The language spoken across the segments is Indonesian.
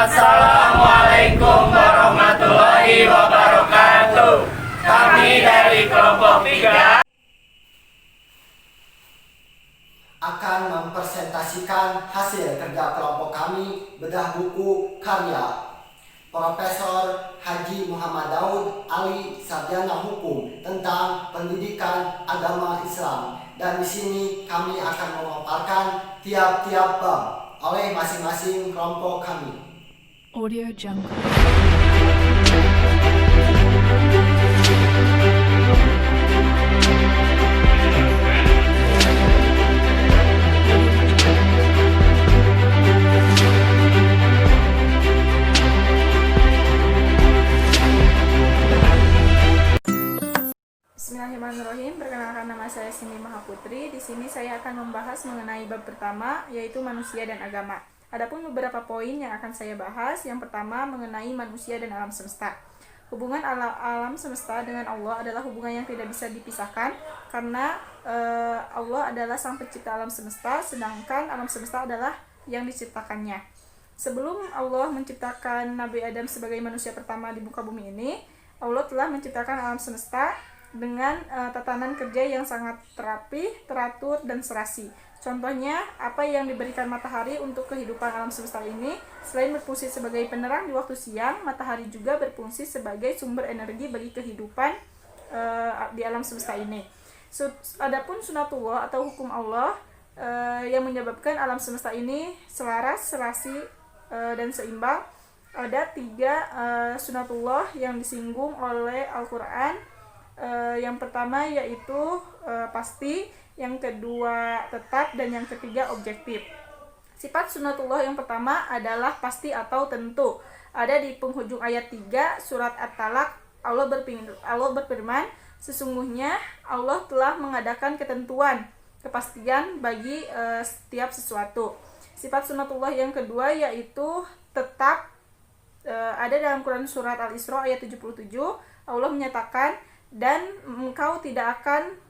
Assalamualaikum warahmatullahi wabarakatuh. Kami dari kelompok 3 akan mempresentasikan hasil kerja kelompok kami bedah buku karya Profesor Haji Muhammad Daud Ali Sarjana Hukum tentang pendidikan agama Islam, dan di sini kami akan memaparkan tiap-tiap bab oleh masing-masing kelompok kami. Audio Jungle. Bismillahirrahmanirrahim. Perkenalkan, nama saya Cindy Mahaputri. Di sini saya akan membahas mengenai bab pertama, yaitu manusia dan agama. Adapun beberapa poin yang akan saya bahas. Yang pertama, mengenai manusia dan alam semesta. Hubungan alam semesta dengan Allah adalah hubungan yang tidak bisa dipisahkan, karena Allah adalah sang pencipta alam semesta, sedangkan alam semesta adalah yang diciptakannya. Sebelum Allah menciptakan Nabi Adam sebagai manusia pertama di muka bumi ini, Allah telah menciptakan alam semesta dengan tatanan kerja yang sangat terapi, teratur, dan serasi. Contohnya, apa yang diberikan matahari untuk kehidupan alam semesta ini, selain berfungsi sebagai penerang di waktu siang, matahari juga berfungsi sebagai sumber energi bagi kehidupan di alam semesta ini. Adapun sunatullah atau hukum Allah yang menyebabkan alam semesta ini selaras, serasi, dan seimbang, ada 3 sunatullah yang disinggung oleh Al-Quran. Yang pertama yaitu pasti, yang kedua tetap, dan yang ketiga objektif. Sifat sunatullah yang pertama adalah pasti atau tentu. Ada di penghujung ayat 3 surat At-Talaq. Allah berfirman, sesungguhnya Allah telah mengadakan ketentuan, kepastian bagi setiap sesuatu. Sifat sunatullah yang kedua yaitu tetap. Ada dalam Quran surat Al-Isra ayat 77. Allah menyatakan, dan engkau tidak akan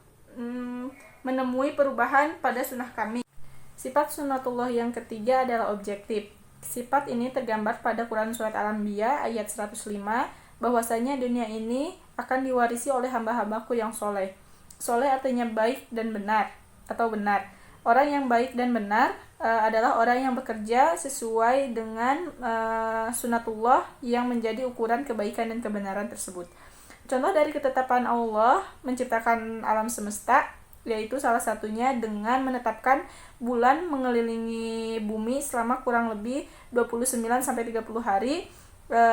menemui perubahan pada sunnah kami. Sifat sunnatullah yang ketiga adalah objektif. Sifat ini tergambar pada Quran surat Al-Anbiya ayat 105, bahwasanya dunia ini akan diwarisi oleh hamba-hambaku yang soleh. Soleh artinya baik dan benar atau benar. Orang yang baik dan benar adalah orang yang bekerja sesuai dengan sunnatullah yang menjadi ukuran kebaikan dan kebenaran tersebut. Contoh dari ketetapan Allah menciptakan alam semesta, yaitu salah satunya dengan menetapkan bulan mengelilingi bumi selama kurang lebih 29-30 hari.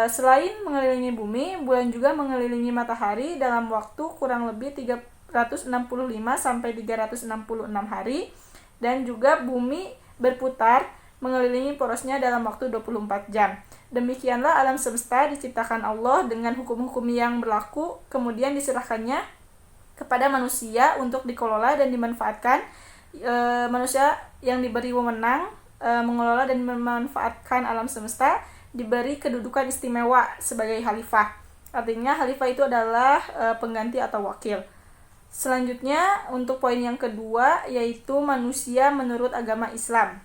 Selain mengelilingi bumi, bulan juga mengelilingi matahari dalam waktu kurang lebih 365-366 hari, dan juga bumi berputar mengelilingi porosnya dalam waktu 24 jam. Demikianlah alam semesta diciptakan Allah dengan hukum-hukum yang berlaku, kemudian diserahkannya kepada manusia untuk dikelola dan dimanfaatkan. Manusia yang diberi wewenang mengelola dan memanfaatkan alam semesta diberi kedudukan istimewa sebagai khalifah. Artinya khalifah itu adalah pengganti atau wakil. Selanjutnya untuk poin yang kedua yaitu manusia menurut agama Islam.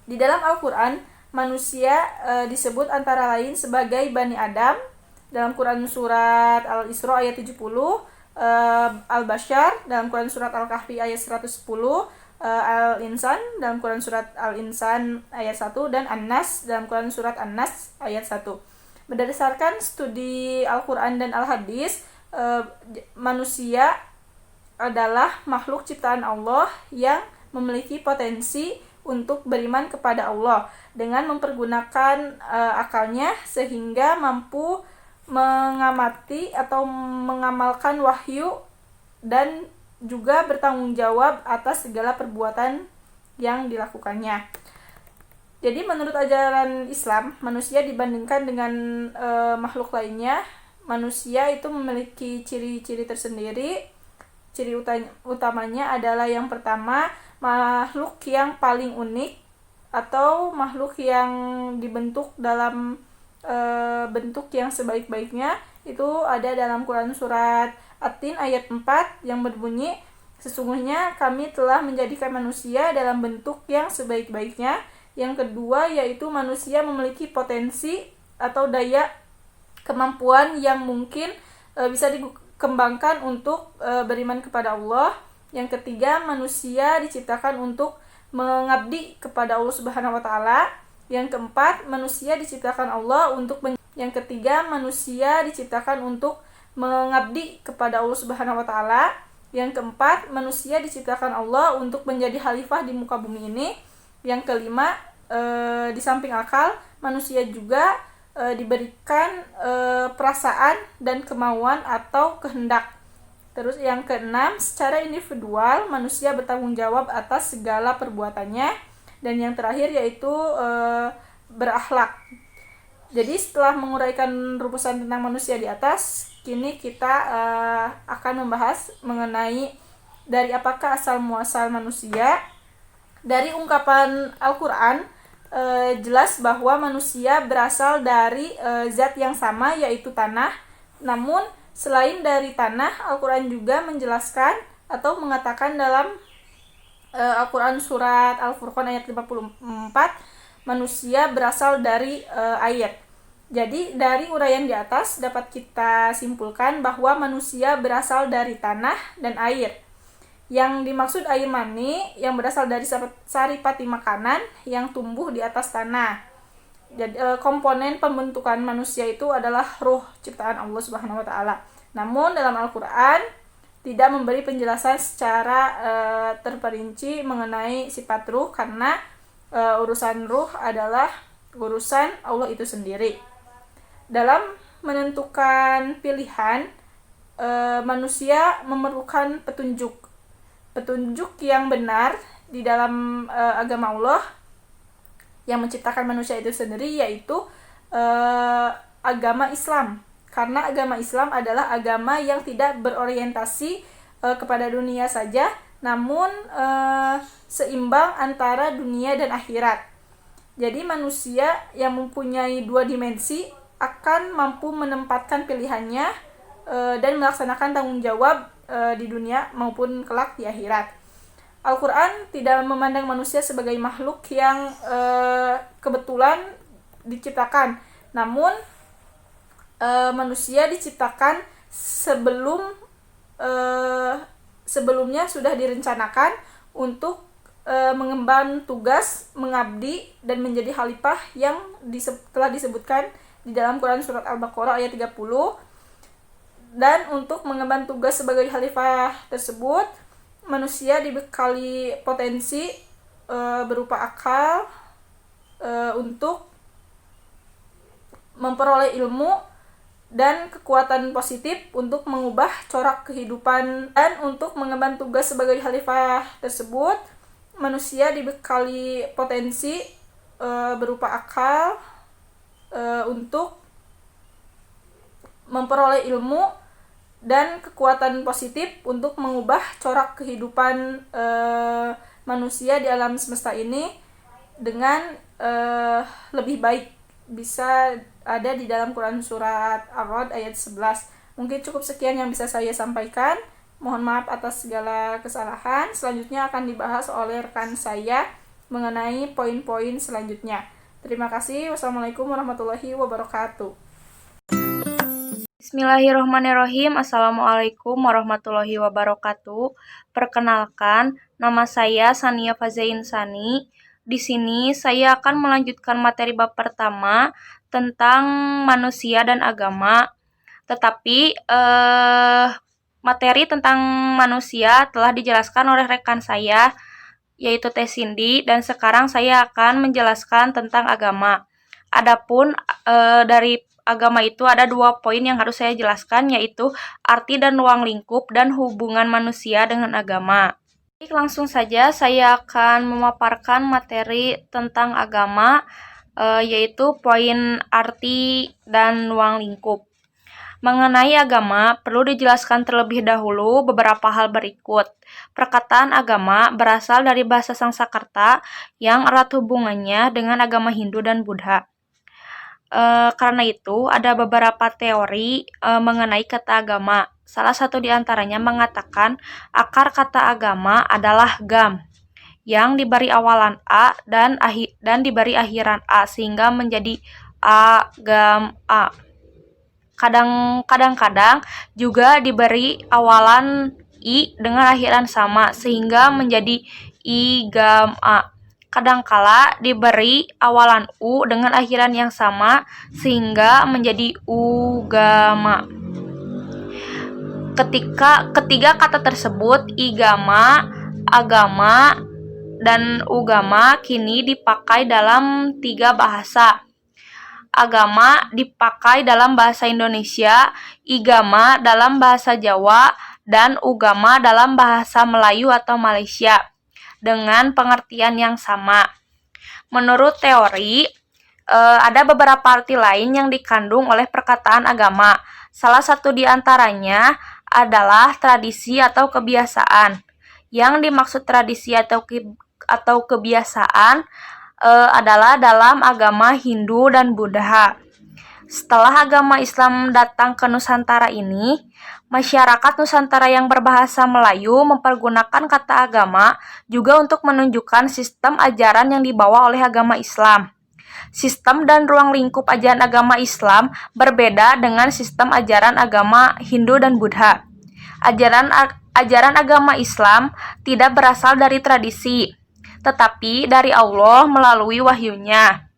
Di dalam Al-Quran, manusia disebut antara lain sebagai Bani Adam dalam Quran surat Al-Isra ayat 70, Al-Bashar dalam Quran surat Al-Kahfi ayat 110, Al-Insan dalam Quran surat Al-Insan ayat 1, dan An-Nas dalam Quran surat An-Nas ayat 1. Berdasarkan studi Al-Quran dan Al-Hadis, manusia adalah makhluk ciptaan Allah yang memiliki potensi untuk beriman kepada Allah dengan mempergunakan akalnya sehingga mampu mengamati atau mengamalkan wahyu dan juga bertanggung jawab atas segala perbuatan yang dilakukannya. Jadi menurut ajaran Islam, manusia dibandingkan dengan makhluk lainnya, manusia itu memiliki ciri-ciri tersendiri. Ciri utamanya adalah yang pertama, makhluk yang paling unik atau makhluk yang dibentuk dalam bentuk yang sebaik-baiknya. Itu ada dalam Quran surat At-Tin ayat 4 yang berbunyi, sesungguhnya kami telah menjadikan manusia dalam bentuk yang sebaik-baiknya, Yang kedua yaitu manusia memiliki potensi atau daya kemampuan yang mungkin bisa dikembangkan untuk beriman kepada Allah. Yang ketiga, manusia diciptakan untuk mengabdi kepada Allah Subhanahu wa taala. Yang keempat, manusia diciptakan Allah untuk yang ketiga, manusia diciptakan untuk mengabdi kepada Allah Subhanahu wa taala. Yang keempat, manusia diciptakan Allah untuk menjadi khalifah di muka bumi ini. Yang kelima, di samping akal, manusia juga diberikan perasaan dan kemauan atau kehendak. Terus yang keenam, secara individual manusia bertanggung jawab atas segala perbuatannya. Dan yang terakhir yaitu berakhlak. Jadi setelah menguraikan rumusan tentang manusia di atas, kini kita akan membahas mengenai dari apakah asal muasal manusia. Dari ungkapan Al-Quran jelas bahwa manusia berasal dari zat yang sama, yaitu tanah. Namun selain dari tanah, Al-Quran juga menjelaskan atau mengatakan dalam Al-Quran surat Al-Furqan ayat 54, manusia berasal dari air. Jadi dari uraian di atas dapat kita simpulkan bahwa manusia berasal dari tanah dan air. Yang dimaksud air mani yang berasal dari saripati makanan yang tumbuh di atas tanah. Jadi komponen pembentukan manusia itu adalah ruh ciptaan Allah Subhanahu wa taala. Namun dalam Al-Qur'an tidak memberi penjelasan secara terperinci mengenai sifat ruh, karena urusan ruh adalah urusan Allah itu sendiri. Dalam menentukan pilihan, manusia memerlukan petunjuk yang benar di dalam agama Allah yang menciptakan manusia itu sendiri, yaitu agama Islam. Karena agama Islam adalah agama yang tidak berorientasi kepada dunia saja, namun seimbang antara dunia dan akhirat. Jadi manusia yang mempunyai dua dimensi akan mampu menempatkan pilihannya dan melaksanakan tanggung jawab di dunia maupun kelak di akhirat. Al-Quran tidak memandang manusia sebagai makhluk yang kebetulan diciptakan, namun manusia diciptakan sebelumnya sudah direncanakan untuk mengemban tugas, mengabdi, dan menjadi khalifah yang telah disebutkan di dalam Quran surat Al-Baqarah ayat 30. Dan untuk mengemban tugas sebagai khalifah tersebut, manusia dibekali potensi berupa akal untuk memperoleh ilmu dan kekuatan positif untuk mengubah corak kehidupan. Dan untuk mengemban tugas sebagai khalifah tersebut, manusia dibekali potensi berupa akal untuk memperoleh ilmu dan kekuatan positif untuk mengubah corak kehidupan manusia di alam semesta ini dengan lebih baik. Bisa ada di dalam Quran surat Ar-Ra'd ayat 11. Mungkin cukup sekian yang bisa saya sampaikan. Mohon maaf atas segala kesalahan. Selanjutnya akan dibahas oleh rekan saya mengenai poin-poin selanjutnya. Terima kasih. Wassalamualaikum warahmatullahi wabarakatuh. Bismillahirrahmanirrahim. Assalamualaikum warahmatullahi wabarakatuh. Perkenalkan, nama saya Sania Fazain Sani. Di sini saya akan melanjutkan materi bab pertama tentang manusia dan agama. Tetapi materi tentang manusia telah dijelaskan oleh rekan saya, yaitu Teh Cindy, dan sekarang saya akan menjelaskan tentang agama. Adapun dari agama itu ada 2 poin yang harus saya jelaskan, yaitu arti dan ruang lingkup dan hubungan manusia dengan agama. Baik, langsung saja saya akan memaparkan materi tentang agama, yaitu poin arti dan ruang lingkup. Mengenai agama, perlu dijelaskan terlebih dahulu beberapa hal berikut. Perkataan agama berasal dari bahasa Sanskerta yang erat hubungannya dengan agama Hindu dan Buddha. Karena itu, ada beberapa teori mengenai kata agama. Salah satu di antaranya mengatakan akar kata agama adalah gam, yang diberi awalan A dan diberi akhiran A sehingga menjadi agama. Kadang-kadang juga diberi awalan I dengan akhiran sama sehingga menjadi igama. Kadangkala diberi awalan U dengan akhiran yang sama sehingga menjadi ugama. Ketiga kata tersebut, igama, agama, dan ugama kini dipakai dalam 3 bahasa. Agama dipakai dalam bahasa Indonesia, igama dalam bahasa Jawa, dan ugama dalam bahasa Melayu atau Malaysia dengan pengertian yang sama. Menurut teori, ada beberapa arti lain yang dikandung oleh perkataan agama. Salah satu di antaranya adalah tradisi atau kebiasaan. Yang dimaksud tradisi atau kebiasaan adalah dalam agama Hindu dan Buddha. Setelah agama Islam datang ke Nusantara ini, masyarakat Nusantara yang berbahasa Melayu mempergunakan kata agama juga untuk menunjukkan sistem ajaran yang dibawa oleh agama Islam. Sistem dan ruang lingkup ajaran agama Islam berbeda dengan sistem ajaran agama Hindu dan Buddha. Ajaran agama Islam tidak berasal dari tradisi, tetapi dari Allah melalui wahyunya,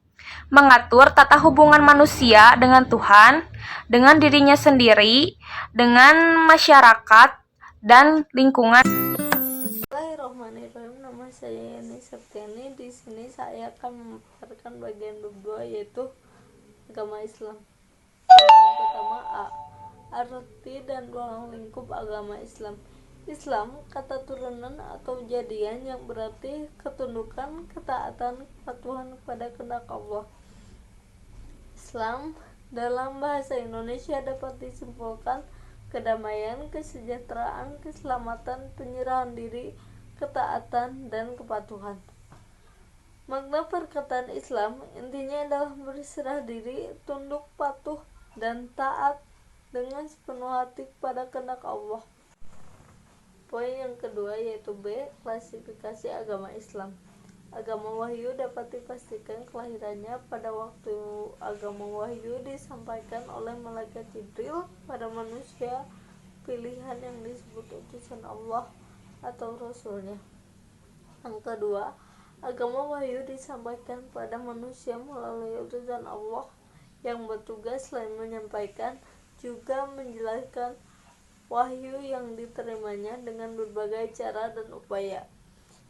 mengatur tata hubungan manusia dengan Tuhan, dengan dirinya sendiri, dengan masyarakat, dan lingkungan. Bismillahirrahmanirrahim. Nama saya Yani Septiani. Di sini saya akan memaparkan bagian bab 2 yaitu agama Islam. Yang pertama A. Arti dan ruang lingkup agama Islam. Islam kata turunan atau jadian yang berarti ketundukan, ketaatan, kepatuhan kepada kehendak Allah. Islam dalam bahasa Indonesia dapat disimpulkan kedamaian, kesejahteraan, keselamatan, penyerahan diri, ketaatan, dan kepatuhan. Makna perkataan Islam intinya adalah berserah diri, tunduk, patuh, dan taat dengan sepenuh hati kepada kehendak Allah. Poin yang kedua yaitu B. Klasifikasi agama Islam. Agama wahyu dapat dipastikan kelahirannya pada waktu agama wahyu disampaikan oleh malaikat Jibril pada manusia pilihan yang disebut utusan Allah atau Rasulnya. Yang kedua, agama wahyu disampaikan pada manusia melalui utusan Allah yang bertugas selain menyampaikan juga menjelaskan wahyu yang diterimanya dengan berbagai cara dan upaya.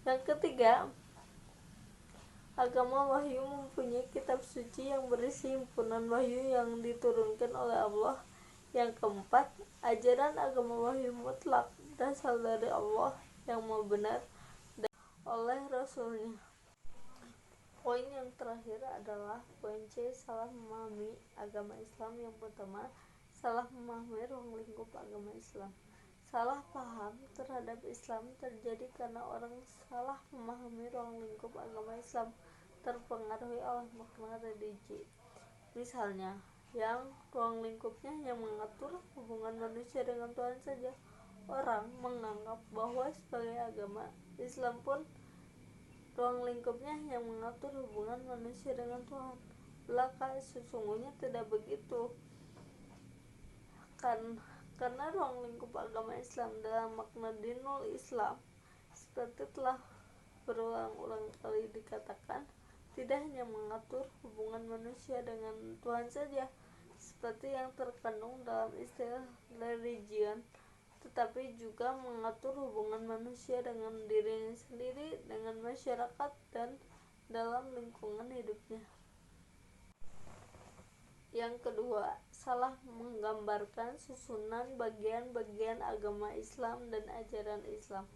Yang ketiga, agama wahyu mempunyai kitab suci yang berisi himpunan wahyu yang diturunkan oleh Allah. Yang keempat, ajaran agama wahyu mutlak berasal dari Allah yang maha benar dan oleh Rasulnya. Poin yang terakhir adalah poin C. Salah memahami agama Islam. Yang pertama, salah memahami ruang lingkup agama Islam. Salah paham terhadap Islam terjadi karena orang salah memahami ruang lingkup agama Islam, terpengaruhi oleh makna religi. Misalnya, yang ruang lingkupnya yang mengatur hubungan manusia dengan Tuhan saja. Orang menganggap bahwa sebagai agama Islam pun ruang lingkupnya yang mengatur hubungan manusia dengan Tuhan. Belaka sesungguhnya tidak begitu. Karena ruang lingkup agama Islam dalam makna dinul Islam, seperti telah berulang-ulang kali dikatakan, tidak hanya mengatur hubungan manusia dengan Tuhan saja, seperti yang terkandung dalam istilah religion, tetapi juga mengatur hubungan manusia dengan dirinya sendiri, dengan masyarakat, dan dalam lingkungan hidupnya. Yang kedua, salah menggambarkan susunan bagian-bagian agama Islam dan ajaran Islam.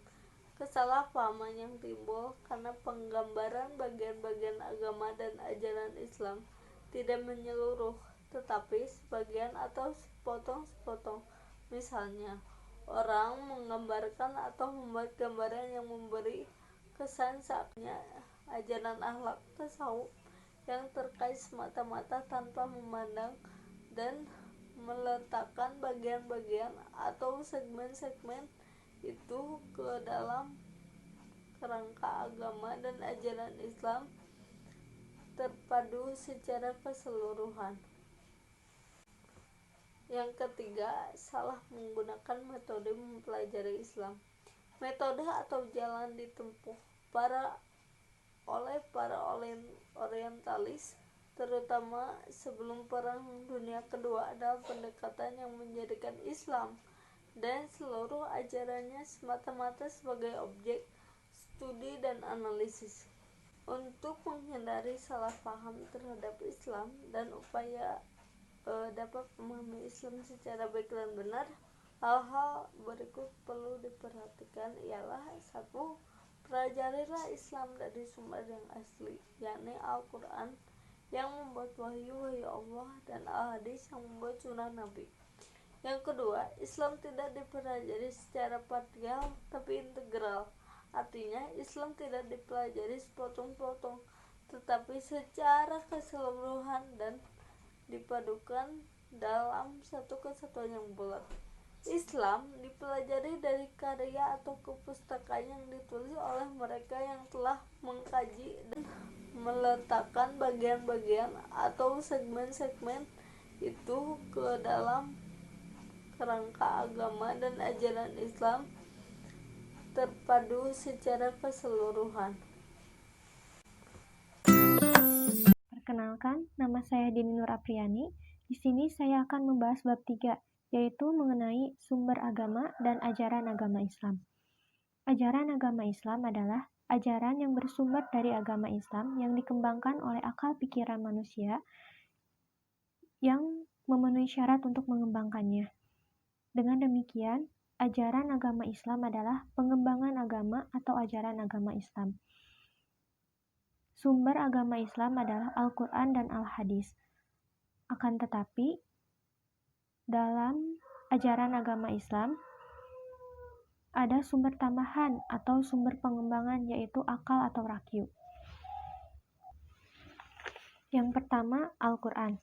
Kesalahpahaman yang timbul karena penggambaran bagian-bagian agama dan ajaran Islam tidak menyeluruh, tetapi sebagian atau sepotong-sepotong. Misalnya, orang menggambarkan atau membuat gambaran yang memberi kesan seakan ajaran akhlak tasawuf yang terkait semata-mata tanpa memandang dan meletakkan bagian-bagian atau segmen-segmen itu ke dalam kerangka agama dan ajaran Islam terpadu secara keseluruhan. Yang ketiga, salah menggunakan metode mempelajari Islam. Metode atau jalan ditempuh oleh para orientalis, terutama sebelum Perang Dunia Kedua, adalah pendekatan yang menjadikan Islam dan seluruh ajarannya semata-mata sebagai objek studi dan analisis. Untuk menghindari salah paham terhadap Islam dan upaya dapat memahami Islam secara baik dan benar, hal-hal berikut perlu diperhatikan ialah: 1. Pelajarilah Islam dari sumber yang asli, yakni Al-Quran yang membuat wahyu Allah dan Al-Hadis yang membuat sunnah Nabi. Yang kedua, Islam tidak dipelajari secara parsial tapi integral. Artinya, Islam tidak dipelajari sepotong-potong, tetapi secara keseluruhan dan dipadukan dalam satu kesatuan yang bulat. Islam dipelajari dari karya atau kepustakaan yang ditulis oleh mereka yang telah mengkaji dan meletakkan bagian-bagian atau segmen-segmen itu ke dalam kerangka agama dan ajaran Islam terpadu secara keseluruhan. Perkenalkan, nama saya Dini Nur Apriani. Di sini saya akan membahas bab 3, yaitu mengenai sumber agama dan ajaran agama Islam. Ajaran agama Islam adalah ajaran yang bersumber dari agama Islam yang dikembangkan oleh akal pikiran manusia yang memenuhi syarat untuk mengembangkannya. Dengan demikian, ajaran agama Islam adalah pengembangan agama atau ajaran agama Islam. Sumber agama Islam adalah Al-Quran dan Al-Hadis. Akan tetapi, dalam ajaran agama Islam, ada sumber tambahan atau sumber pengembangan, yaitu akal atau rakyu. Yang pertama, Al-Quran.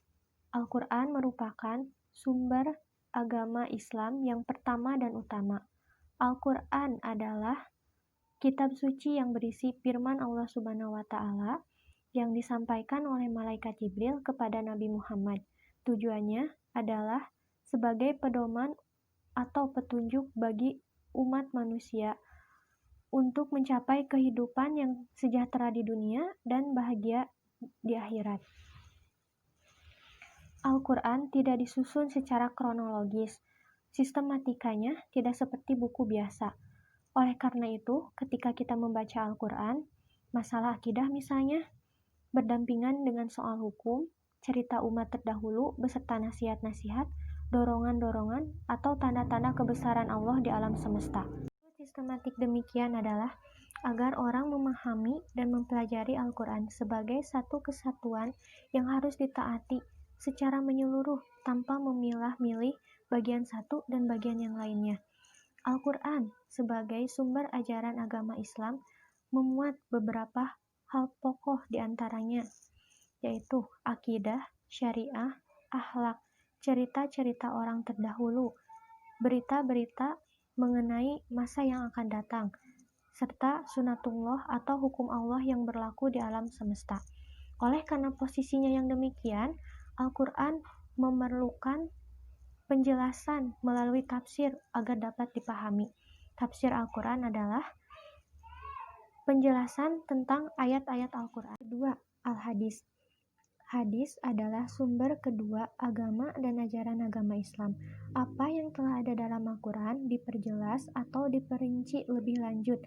Al-Quran merupakan sumber agama Islam yang pertama dan utama. Al-Quran adalah kitab suci yang berisi firman Allah Subhanahu wa Ta'ala yang disampaikan oleh malaikat Jibril kepada Nabi Muhammad. Tujuannya adalah sebagai pedoman atau petunjuk bagi umat manusia untuk mencapai kehidupan yang sejahtera di dunia dan bahagia di akhirat. Al-Quran tidak disusun secara kronologis. Sistematikanya tidak seperti buku biasa. Oleh karena itu, ketika kita membaca Al-Quran, masalah akidah misalnya, berdampingan dengan soal hukum, cerita umat terdahulu beserta nasihat-nasihat, dorongan-dorongan, atau tanda-tanda kebesaran Allah di alam semesta. Sistematik demikian adalah agar orang memahami dan mempelajari Al-Quran sebagai satu kesatuan yang harus ditaati secara menyeluruh tanpa memilah-milih bagian satu dan bagian yang lainnya. Al-Quran sebagai sumber ajaran agama Islam memuat beberapa hal pokok diantaranya, yaitu akidah, syariah, akhlak, cerita-cerita orang terdahulu, berita-berita mengenai masa yang akan datang, serta sunatullah atau hukum Allah yang berlaku di alam semesta. Oleh karena posisinya yang demikian, Al-Quran memerlukan penjelasan melalui tafsir agar dapat dipahami. Tafsir Al-Quran adalah penjelasan tentang ayat-ayat Al-Quran. Kedua, Al-Hadis. Hadis adalah sumber kedua agama dan ajaran agama Islam. Apa yang telah ada dalam Al-Quran diperjelas atau diperinci lebih lanjut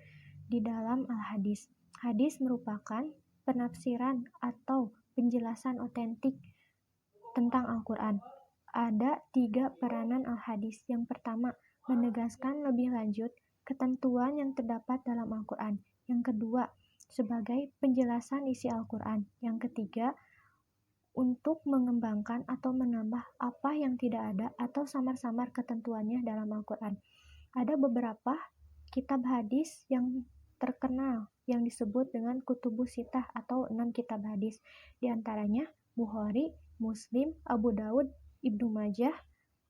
di dalam Al-Hadis. Hadis merupakan penafsiran atau penjelasan otentik tentang Al-Quran. Ada 3 peranan Al-Hadis. Yang pertama, menegaskan lebih lanjut ketentuan yang terdapat dalam Al-Quran. Yang kedua, sebagai penjelasan isi Al-Quran. Yang ketiga, untuk mengembangkan atau menambah apa yang tidak ada atau samar-samar ketentuannya dalam Al-Quran. Ada beberapa kitab hadis yang terkenal yang disebut dengan Kutubus Sittah atau 6 kitab hadis. Di antaranya Bukhari, Muslim, Abu Daud, Ibnu Majah,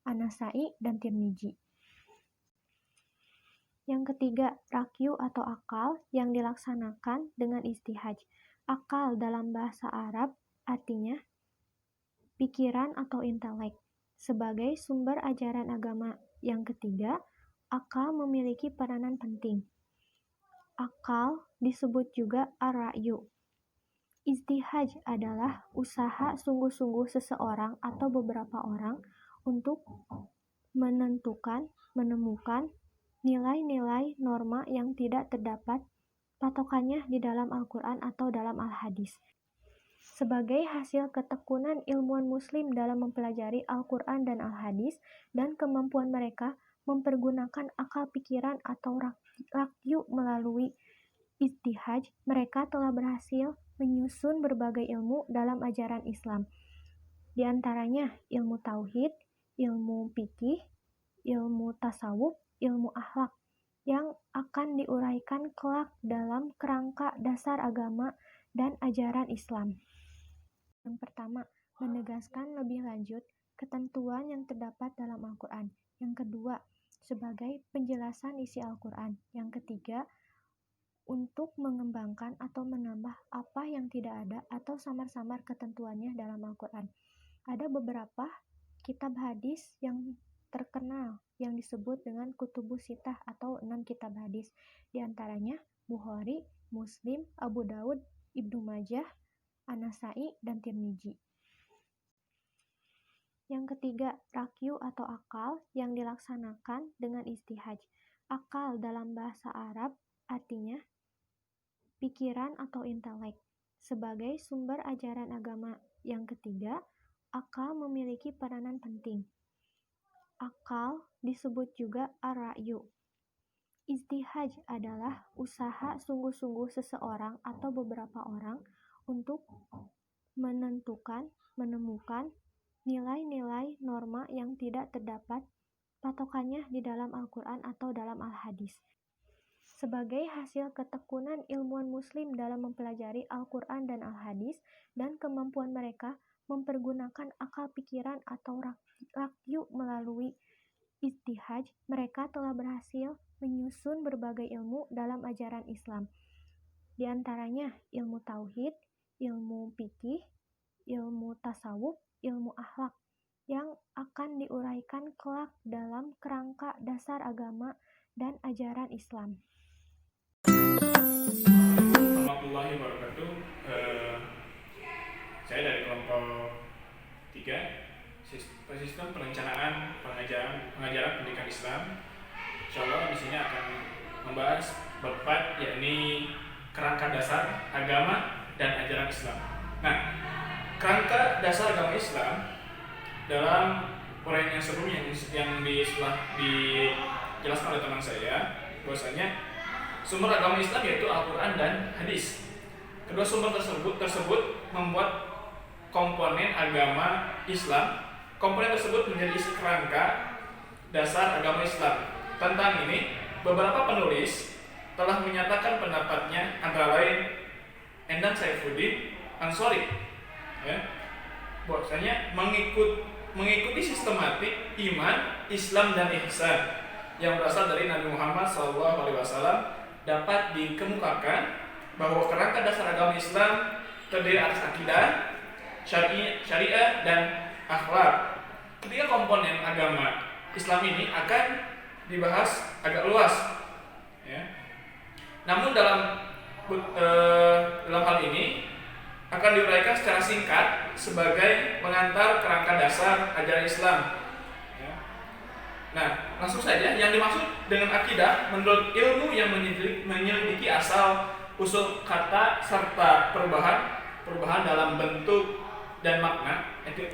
An-Nasai, dan Tirmizi. Yang ketiga, rakyu atau akal yang dilaksanakan dengan istihaj. Akal dalam bahasa Arab artinya pikiran atau intelek sebagai sumber ajaran agama. Yang ketiga, akal memiliki peranan penting. Akal disebut juga ar-ra'yu. Istihaj adalah usaha sungguh-sungguh seseorang atau beberapa orang untuk menemukan nilai-nilai norma yang tidak terdapat patokannya di dalam Al-Quran atau dalam Al-Hadis. Sebagai hasil ketekunan ilmuwan muslim dalam mempelajari Al-Quran dan Al-Hadis dan kemampuan mereka mempergunakan akal pikiran atau rakyu melalui istihaj, mereka telah berhasil menyusun berbagai ilmu dalam ajaran Islam. Di antaranya ilmu tauhid, ilmu fikih, ilmu tasawuf, ilmu akhlak yang akan diuraikan kelak dalam kerangka dasar agama dan ajaran Islam. Yang pertama, menegaskan lebih lanjut ketentuan yang terdapat dalam Al-Quran. Yang kedua, sebagai penjelasan isi Al-Quran. Yang ketiga, untuk mengembangkan atau menambah apa yang tidak ada atau samar-samar ketentuannya dalam Al-Quran. Ada beberapa kitab hadis yang terkenal yang disebut dengan kutubus sitah atau 6 kitab hadis. Di antaranya Bukhari, Muslim, Abu Daud, Ibnu Majah, An-Nasai, dan Tirmizi. Yang ketiga, rakyu atau akal yang dilaksanakan dengan istihaj. Akal dalam bahasa Arab artinya pikiran atau intelek sebagai sumber ajaran agama. Yang ketiga, akal memiliki peranan penting. Akal disebut juga ar-ra'yu. Istihaj adalah usaha sungguh-sungguh seseorang atau beberapa orang untuk menemukan nilai-nilai norma yang tidak terdapat patokannya di dalam Al-Quran atau dalam Al-Hadis. Sebagai hasil ketekunan ilmuwan muslim dalam mempelajari Al-Quran dan Al-Hadis dan kemampuan mereka mempergunakan akal pikiran atau rakyu melalui istihaj, mereka telah berhasil menyusun berbagai ilmu dalam ajaran Islam. Di antaranya ilmu tauhid, ilmu fikih, ilmu tasawuf, ilmu akhlak yang akan diuraikan kelak dalam kerangka dasar agama dan ajaran Islam. Warahmatullahi wabarakatuh. Saya dari kelompok 3, sistem perencanaan pengajaran pendidikan Islam. Insyaallah di sini akan membahas bab 4, yakni kerangka dasar agama dan ajaran Islam. Nah, kerangka dasar agama Islam dalam uraian yang sebelumnya yang dijelaskan oleh teman saya, bahwasanya sumber agama Islam yaitu Al-Quran dan Hadis. Kedua sumber tersebut membuat komponen agama Islam. Komponen tersebut menjadi isi kerangka dasar agama Islam. Tentang ini, beberapa penulis telah menyatakan pendapatnya, antara lain Endang Saifuddin Ansori, bahwasanya mengikuti sistematik iman, Islam, dan ihsan yang berasal dari Nabi Muhammad SAW dapat dikemukakan bahwa kerangka dasar agama Islam terdiri atas akidah, syariah, dan akhlak. Ketiga komponen agama Islam ini akan dibahas agak luas, ya. Namun dalam hal ini akan diuraikan secara singkat sebagai pengantar kerangka dasar ajaran Islam. Ya. Nah, langsung saja, yang dimaksud dengan akidah menurut ilmu yang menyelidiki asal usul kata serta perubahan dalam bentuk dan makna,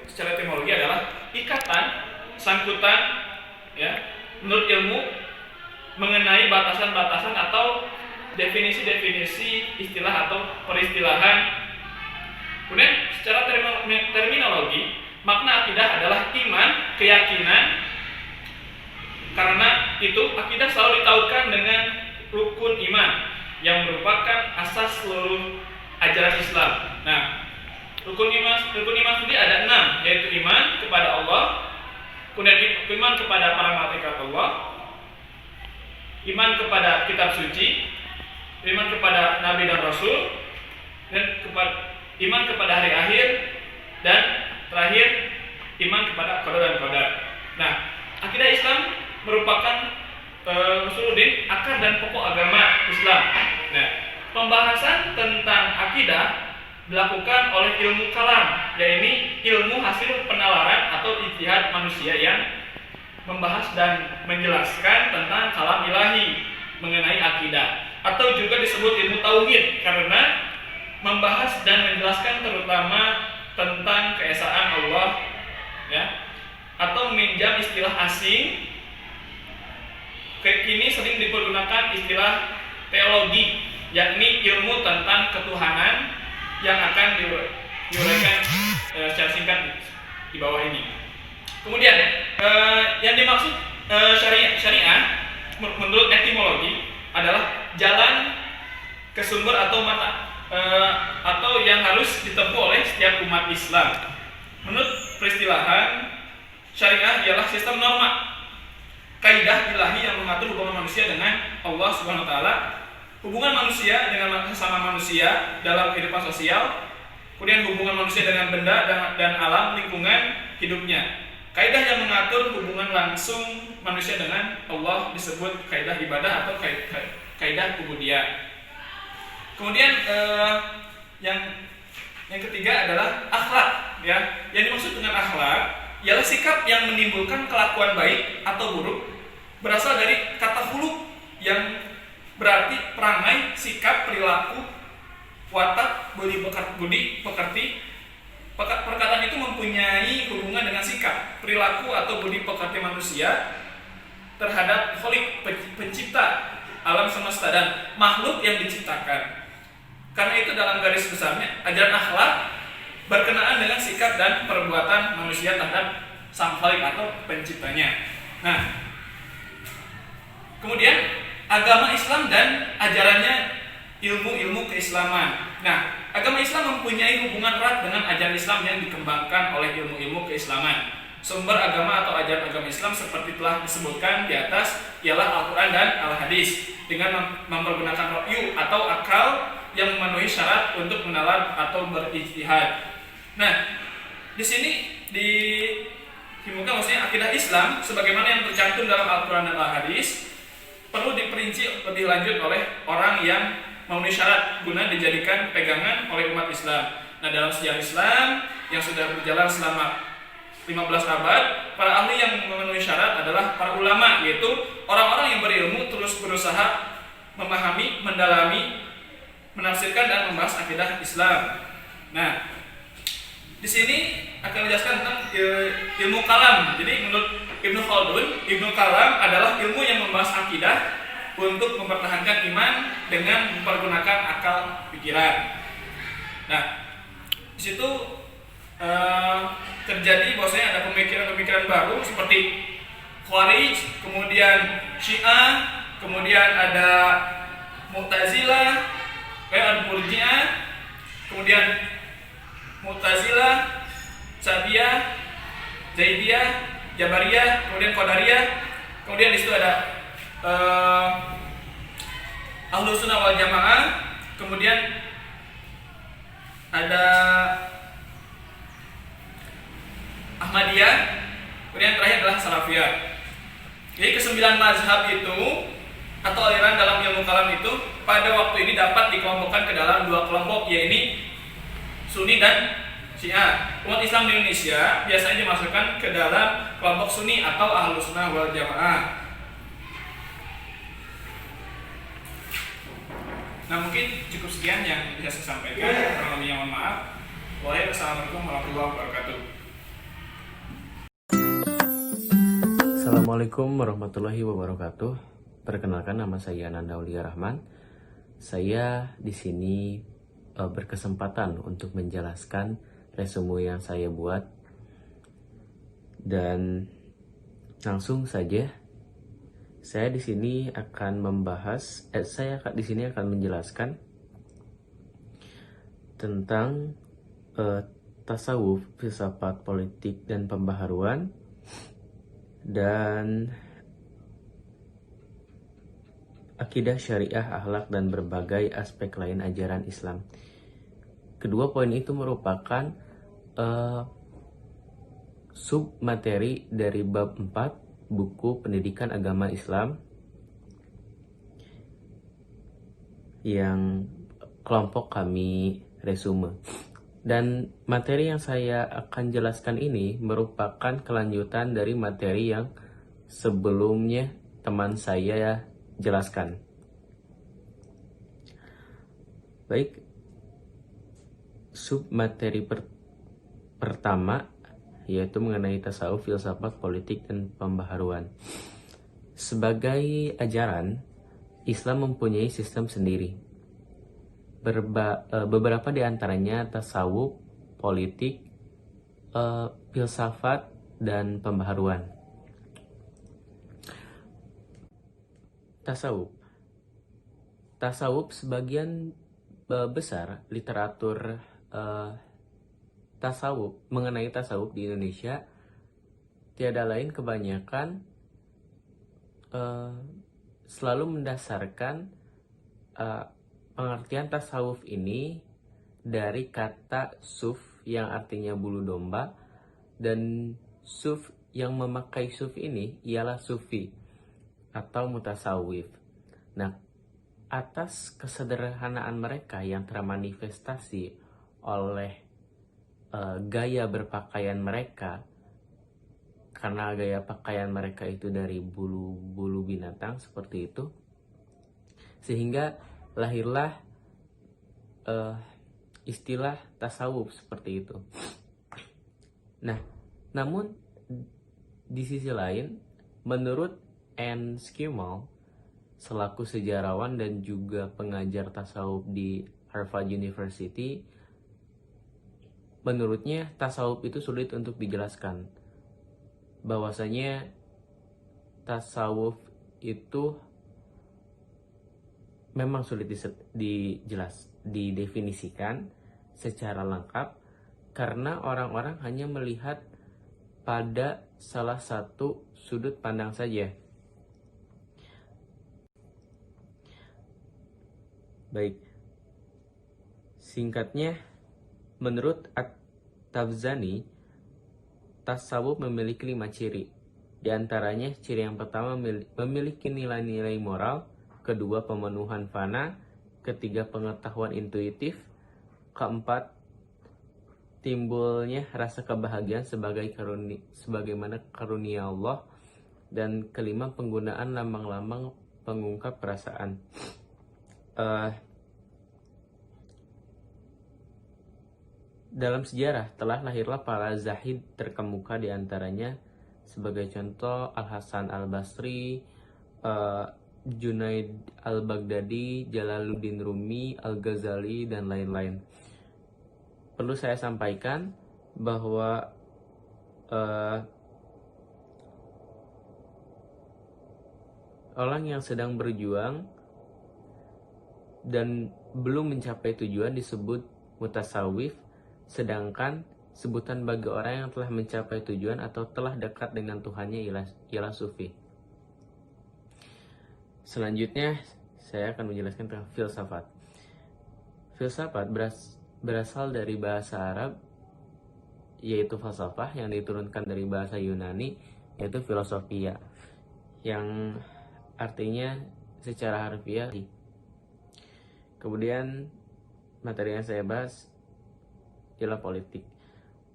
secara etimologi adalah ikatan, sangkutan, ya, menurut ilmu mengenai batasan-batasan atau definisi-definisi istilah atau peristilahan. Kemudian secara terminologi, makna akidah adalah iman, keyakinan. Karena itu akidah selalu ditautkan dengan rukun iman yang merupakan asas seluruh ajaran Islam. Nah, rukun iman sendiri ada 6, yaitu iman kepada Allah, kemudian iman kepada para malaikat Allah, iman kepada kitab suci, iman kepada nabi dan rasul, dan iman kepada hari akhir, dan terakhir iman kepada qada dan qadar. Nah, akidah Islam merupakan usuluddin, akar dan pokok agama Islam. Nah, pembahasan tentang akidah dilakukan oleh ilmu kalam, yaitu ilmu hasil penalaran atau ijtihad manusia yang membahas dan menjelaskan tentang kalam ilahi mengenai akidah, atau juga disebut ilmu tauhid karena membahas dan menjelaskan terutama tentang keesaan Allah, ya, atau meminjam istilah asing. Kini sering dipergunakan istilah teologi, yakni ilmu tentang ketuhanan yang akan diuraikan secara singkat di bawah ini. Kemudian yang dimaksud syariah menurut etimologi adalah jalan ke sumber atau mata atau yang harus ditempuh oleh setiap umat Islam. Menurut peristilahan, syariah ialah sistem norma, kaidah ilahi yang mengatur hubungan manusia dengan Allah Subhanahu wa taala, hubungan manusia dengan sesama manusia dalam kehidupan sosial, kemudian hubungan manusia dengan benda dan alam lingkungan hidupnya. Kaidah yang mengatur hubungan langsung manusia dengan Allah disebut kaidah ibadah atau kaidah ubudiyah. Kemudian yang ketiga adalah akhlak, ya. Yang dimaksud dengan akhlak ialah sikap yang menimbulkan kelakuan baik atau buruk, berasal dari kata khuluq yang berarti perangai, sikap, perilaku, watak, budi pekerti. Perkataan itu mempunyai hubungan dengan sikap, perilaku atau budi pekerti manusia terhadap khaliq, pencipta alam semesta dan makhluk yang diciptakan. Karena itu dalam garis besarnya ajaran akhlak berkenaan dengan sikap dan perbuatan manusia terhadap sang khaliq atau penciptanya. Nah, kemudian agama Islam dan ajarannya ilmu-ilmu keislaman. Nah, agama Islam mempunyai hubungan erat dengan ajaran Islam yang dikembangkan oleh ilmu-ilmu keislaman. Sumber agama atau ajaran agama Islam seperti telah disebutkan di atas ialah Al-Quran dan Al-Hadis dengan mempergunakan ra'yu atau akal yang memenuhi syarat untuk menalar atau berijtihad. Nah, di sini dihimbaukan maksudnya akidah Islam sebagaimana yang tercantum dalam Al-Quran dan Al-Hadis perlu diperinci lebih lanjut oleh orang yang memenuhi syarat guna dijadikan pegangan oleh umat Islam. Nah, dalam sejarah Islam yang sudah berjalan selama 15 abad, para ahli yang memenuhi syarat adalah para ulama, yaitu orang-orang yang berilmu terus berusaha memahami, mendalami, menafsirkan dan membahas akidah Islam. Nah, di sini akan dijelaskan tentang ilmu kalam. Jadi menurut Ibnu Khaldun, ilmu kalam adalah ilmu yang membahas akidah untuk mempertahankan iman dengan mempergunakan akal pikiran. Nah, di situ terjadi bahwasanya ada pemikiran-pemikiran baru seperti Khawarij, kemudian Syiah, kemudian ada Mu'tazilah, Al-Murji'ah, kemudian Mu'tazilah, Sabiyah, Zaidiyah, Jabariyah, kemudian Qadariyah, kemudian di situ ada Ahlus Sunnah wal Jamaah, kemudian ada Ahmadiyah, kemudian terakhir adalah Salafiyah. Jadi kesembilan mazhab itu atau aliran dalam ilmu kalam itu pada waktu ini dapat dikelompokkan ke dalam dua kelompok, yaitu Sunni dan Syiah. Umat Islam di Indonesia biasanya dimasukkan ke dalam kelompok Sunni atau Ahlus Sunnah wal Jamaah. Nah, mungkin cukup sekian yang bisa saya sampaikan. Kurang lebihnya mohon maaf. Wassalamualaikum warahmatullahi wabarakatuh. Assalamualaikum warahmatullahi wabarakatuh. Perkenalkan, nama saya Ananda Aulia Rahman. Saya di sini berkesempatan untuk menjelaskan resume yang saya buat, dan langsung saja saya di sini akan membahas, di sini akan menjelaskan tentang tasawuf, filsafat politik dan pembaharuan, dan akidah, syariah, akhlak, dan berbagai aspek lain ajaran Islam. Kedua poin itu merupakan submateri dari bab 4 buku Pendidikan Agama Islam yang kelompok kami resume. Dan materi yang saya akan jelaskan ini merupakan kelanjutan dari materi yang sebelumnya teman saya jelaskan. Baik, submateri pertama yaitu mengenai tasawuf, filsafat, politik, dan pembaharuan. Sebagai ajaran, Islam mempunyai sistem sendiri. Beberapa di antaranya tasawuf, politik, filsafat, dan pembaharuan. Tasawuf sebagian besar literatur tasawuf mengenai tasawuf di Indonesia tiada lain kebanyakan selalu mendasarkan pengertian tasawuf ini dari kata suf yang artinya bulu domba, dan suf yang memakai suf ini ialah sufi atau mutasawif. Nah, atas kesederhanaan mereka yang termanifestasi oleh gaya berpakaian mereka, karena gaya pakaian mereka itu dari bulu binatang seperti itu, sehingga lahirlah istilah tasawuf seperti itu. Nah, namun di sisi lain, menurut Anne Skirmal selaku sejarawan dan juga pengajar tasawuf di Harvard University, menurutnya tasawuf itu sulit untuk dijelaskan. Bahwasanya tasawuf itu memang sulit didefinisikan secara lengkap karena orang-orang hanya melihat pada salah satu sudut pandang saja. Baik, singkatnya, menurut At-Tabzani, tasawuf memiliki 5 ciri. Di antaranya, ciri yang pertama memiliki nilai-nilai moral, kedua pemenuhan fana, ketiga pengetahuan intuitif, keempat timbulnya rasa kebahagiaan sebagaimana karunia Allah, dan kelima penggunaan lambang-lambang pengungkap perasaan. Dalam sejarah telah lahirlah para zahid terkemuka, di antaranya sebagai contoh Al-Hasan Al-Basri, Junaid Al-Baghdadi, Jalaluddin Rumi, Al-Ghazali, dan lain-lain. Perlu saya sampaikan bahwa orang yang sedang berjuang dan belum mencapai tujuan disebut mutasawif, sedangkan sebutan bagi orang yang telah mencapai tujuan atau telah dekat dengan Tuhannya ialah sufi. Selanjutnya, saya akan menjelaskan tentang filsafat. Filsafat berasal dari bahasa Arab, yaitu falsafah, yang diturunkan dari bahasa Yunani, yaitu filosofia, yang artinya secara harfiah. Kemudian materi yang saya bahas ialah politik.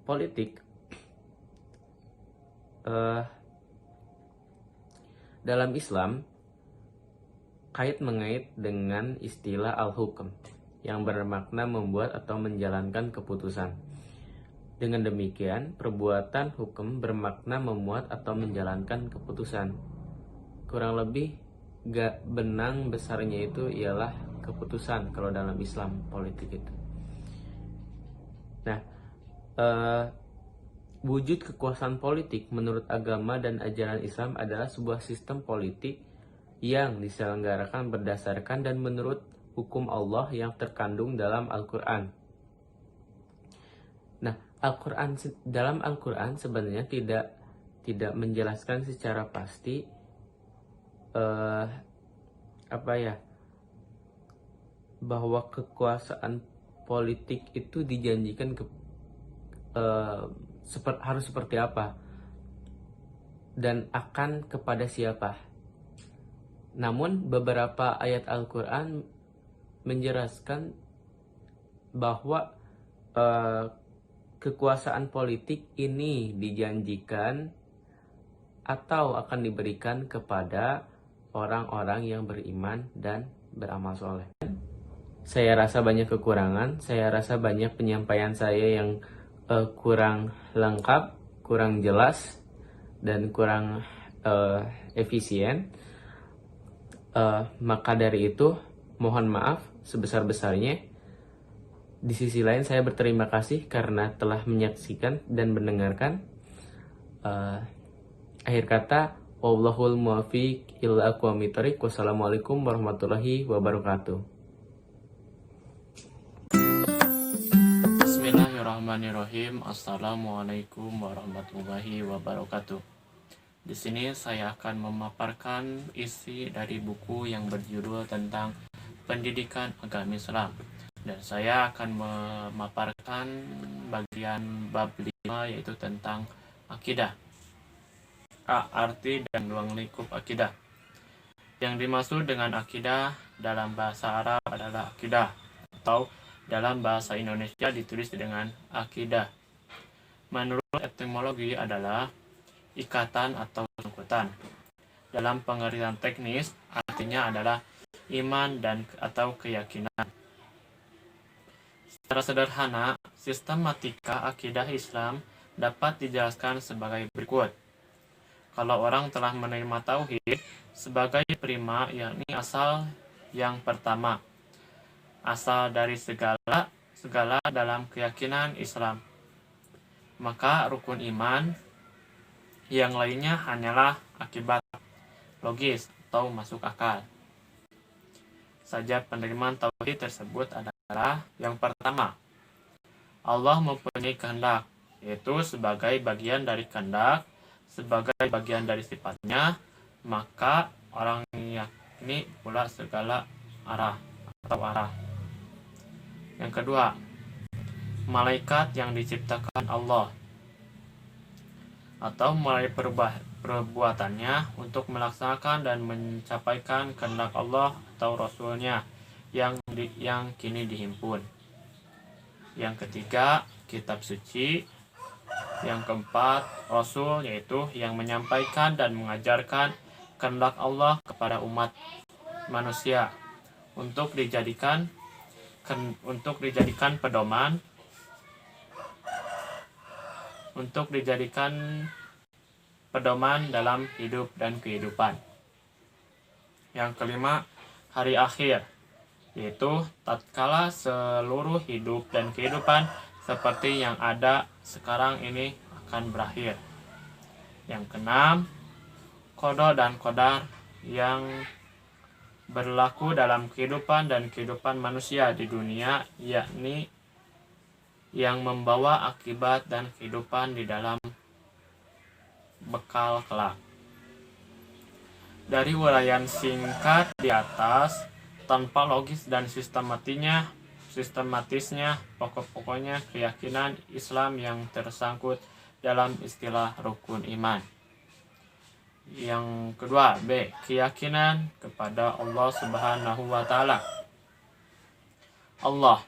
Politik dalam Islam kait-mengait dengan istilah al-hukm yang bermakna membuat atau menjalankan keputusan. Dengan demikian, perbuatan hukum bermakna memuat atau menjalankan keputusan. Kurang lebih benang besarnya itu ialah keputusan kalau dalam Islam politik itu. Nah, wujud kekuasaan politik menurut agama dan ajaran Islam adalah sebuah sistem politik yang diselenggarakan berdasarkan dan menurut hukum Allah yang terkandung dalam Al-Quran. Nah, dalam Al-Quran sebenarnya tidak menjelaskan secara pasti bahwa kekuasaan politik itu dijanjikan harus seperti apa dan akan kepada siapa. Namun beberapa ayat Al-Quran menjelaskan bahwa kekuasaan politik ini dijanjikan atau akan diberikan kepada orang-orang yang beriman dan beramal soleh. Saya rasa banyak kekurangan, saya rasa banyak penyampaian saya yang kurang lengkap, kurang jelas, dan kurang efisien. Maka dari itu, mohon maaf sebesar-besarnya. Di sisi lain, saya berterima kasih karena telah menyaksikan dan mendengarkan. Akhir kata, wallahul muwaffiq ila aqwamit thoriq. Wassalamualaikum warahmatullahi wabarakatuh. Bismillahirrahmanirrahim. Assalamualaikum warahmatullahi wabarakatuh. Di sini saya akan memaparkan isi dari buku yang berjudul tentang pendidikan agama Islam. Dan saya akan memaparkan bagian bab 5, yaitu tentang akidah. Arti dan ruang lingkup akidah. Yang dimaksud dengan akidah dalam bahasa Arab adalah akidah, atau dalam bahasa Indonesia ditulis dengan akidah. Menurut etimologi adalah ikatan atau sangkutan. Dalam pengertian teknis, artinya adalah iman dan atau keyakinan. Secara sederhana, sistematika akidah Islam dapat dijelaskan sebagai berikut. Kalau orang telah menerima tauhid sebagai prima, yakni asal yang pertama, asal dari segala dalam keyakinan Islam, maka rukun iman yang lainnya hanyalah akibat logis atau masuk akal saja. Penerimaan tauhid tersebut adalah yang pertama, Allah mempunyai kehendak, yaitu sebagai bagian dari kehendak, sebagai bagian dari sifatnya, maka orang yakni pula segala arah atau arah. Yang kedua, malaikat yang diciptakan Allah atau melalui perbuatannya untuk melaksanakan dan mencapaikan kehendak Allah atau Rasulnya yang kini dihimpun. Yang ketiga, kitab suci. Yang keempat, Rasul, yaitu yang menyampaikan dan mengajarkan kehendak Allah kepada umat manusia untuk dijadikan pedoman, dalam hidup dan kehidupan. Yang kelima, hari akhir, yaitu tatkala seluruh hidup dan kehidupan seperti yang ada sekarang ini akan berakhir. Yang keenam, qada dan qadar yang berlaku dalam kehidupan dan kehidupan manusia di dunia, yakni yang membawa akibat dan kehidupan di dalam bekal kelak. Dari uraian singkat di atas, tanpa logis dan sistematisnya, pokok-pokoknya keyakinan Islam yang tersangkut dalam istilah rukun iman. Yang kedua, B. Keyakinan kepada Allah Subhanahu wa Ta'ala. Allah,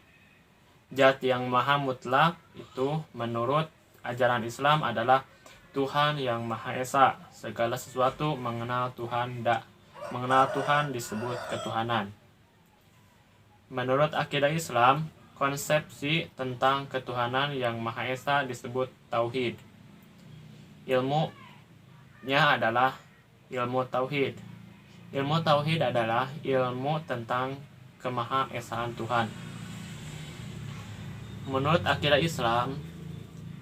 Zat yang maha mutlak, itu menurut ajaran Islam adalah Tuhan yang Maha Esa. Segala sesuatu mengenal Tuhan disebut ketuhanan. Menurut akidah Islam, konsepsi tentang ketuhanan yang Maha Esa disebut tauhid. Ilmunya adalah ilmu tauhid. Ilmu tauhid adalah ilmu tentang kemaha esaan Tuhan. Menurut akidah Islam,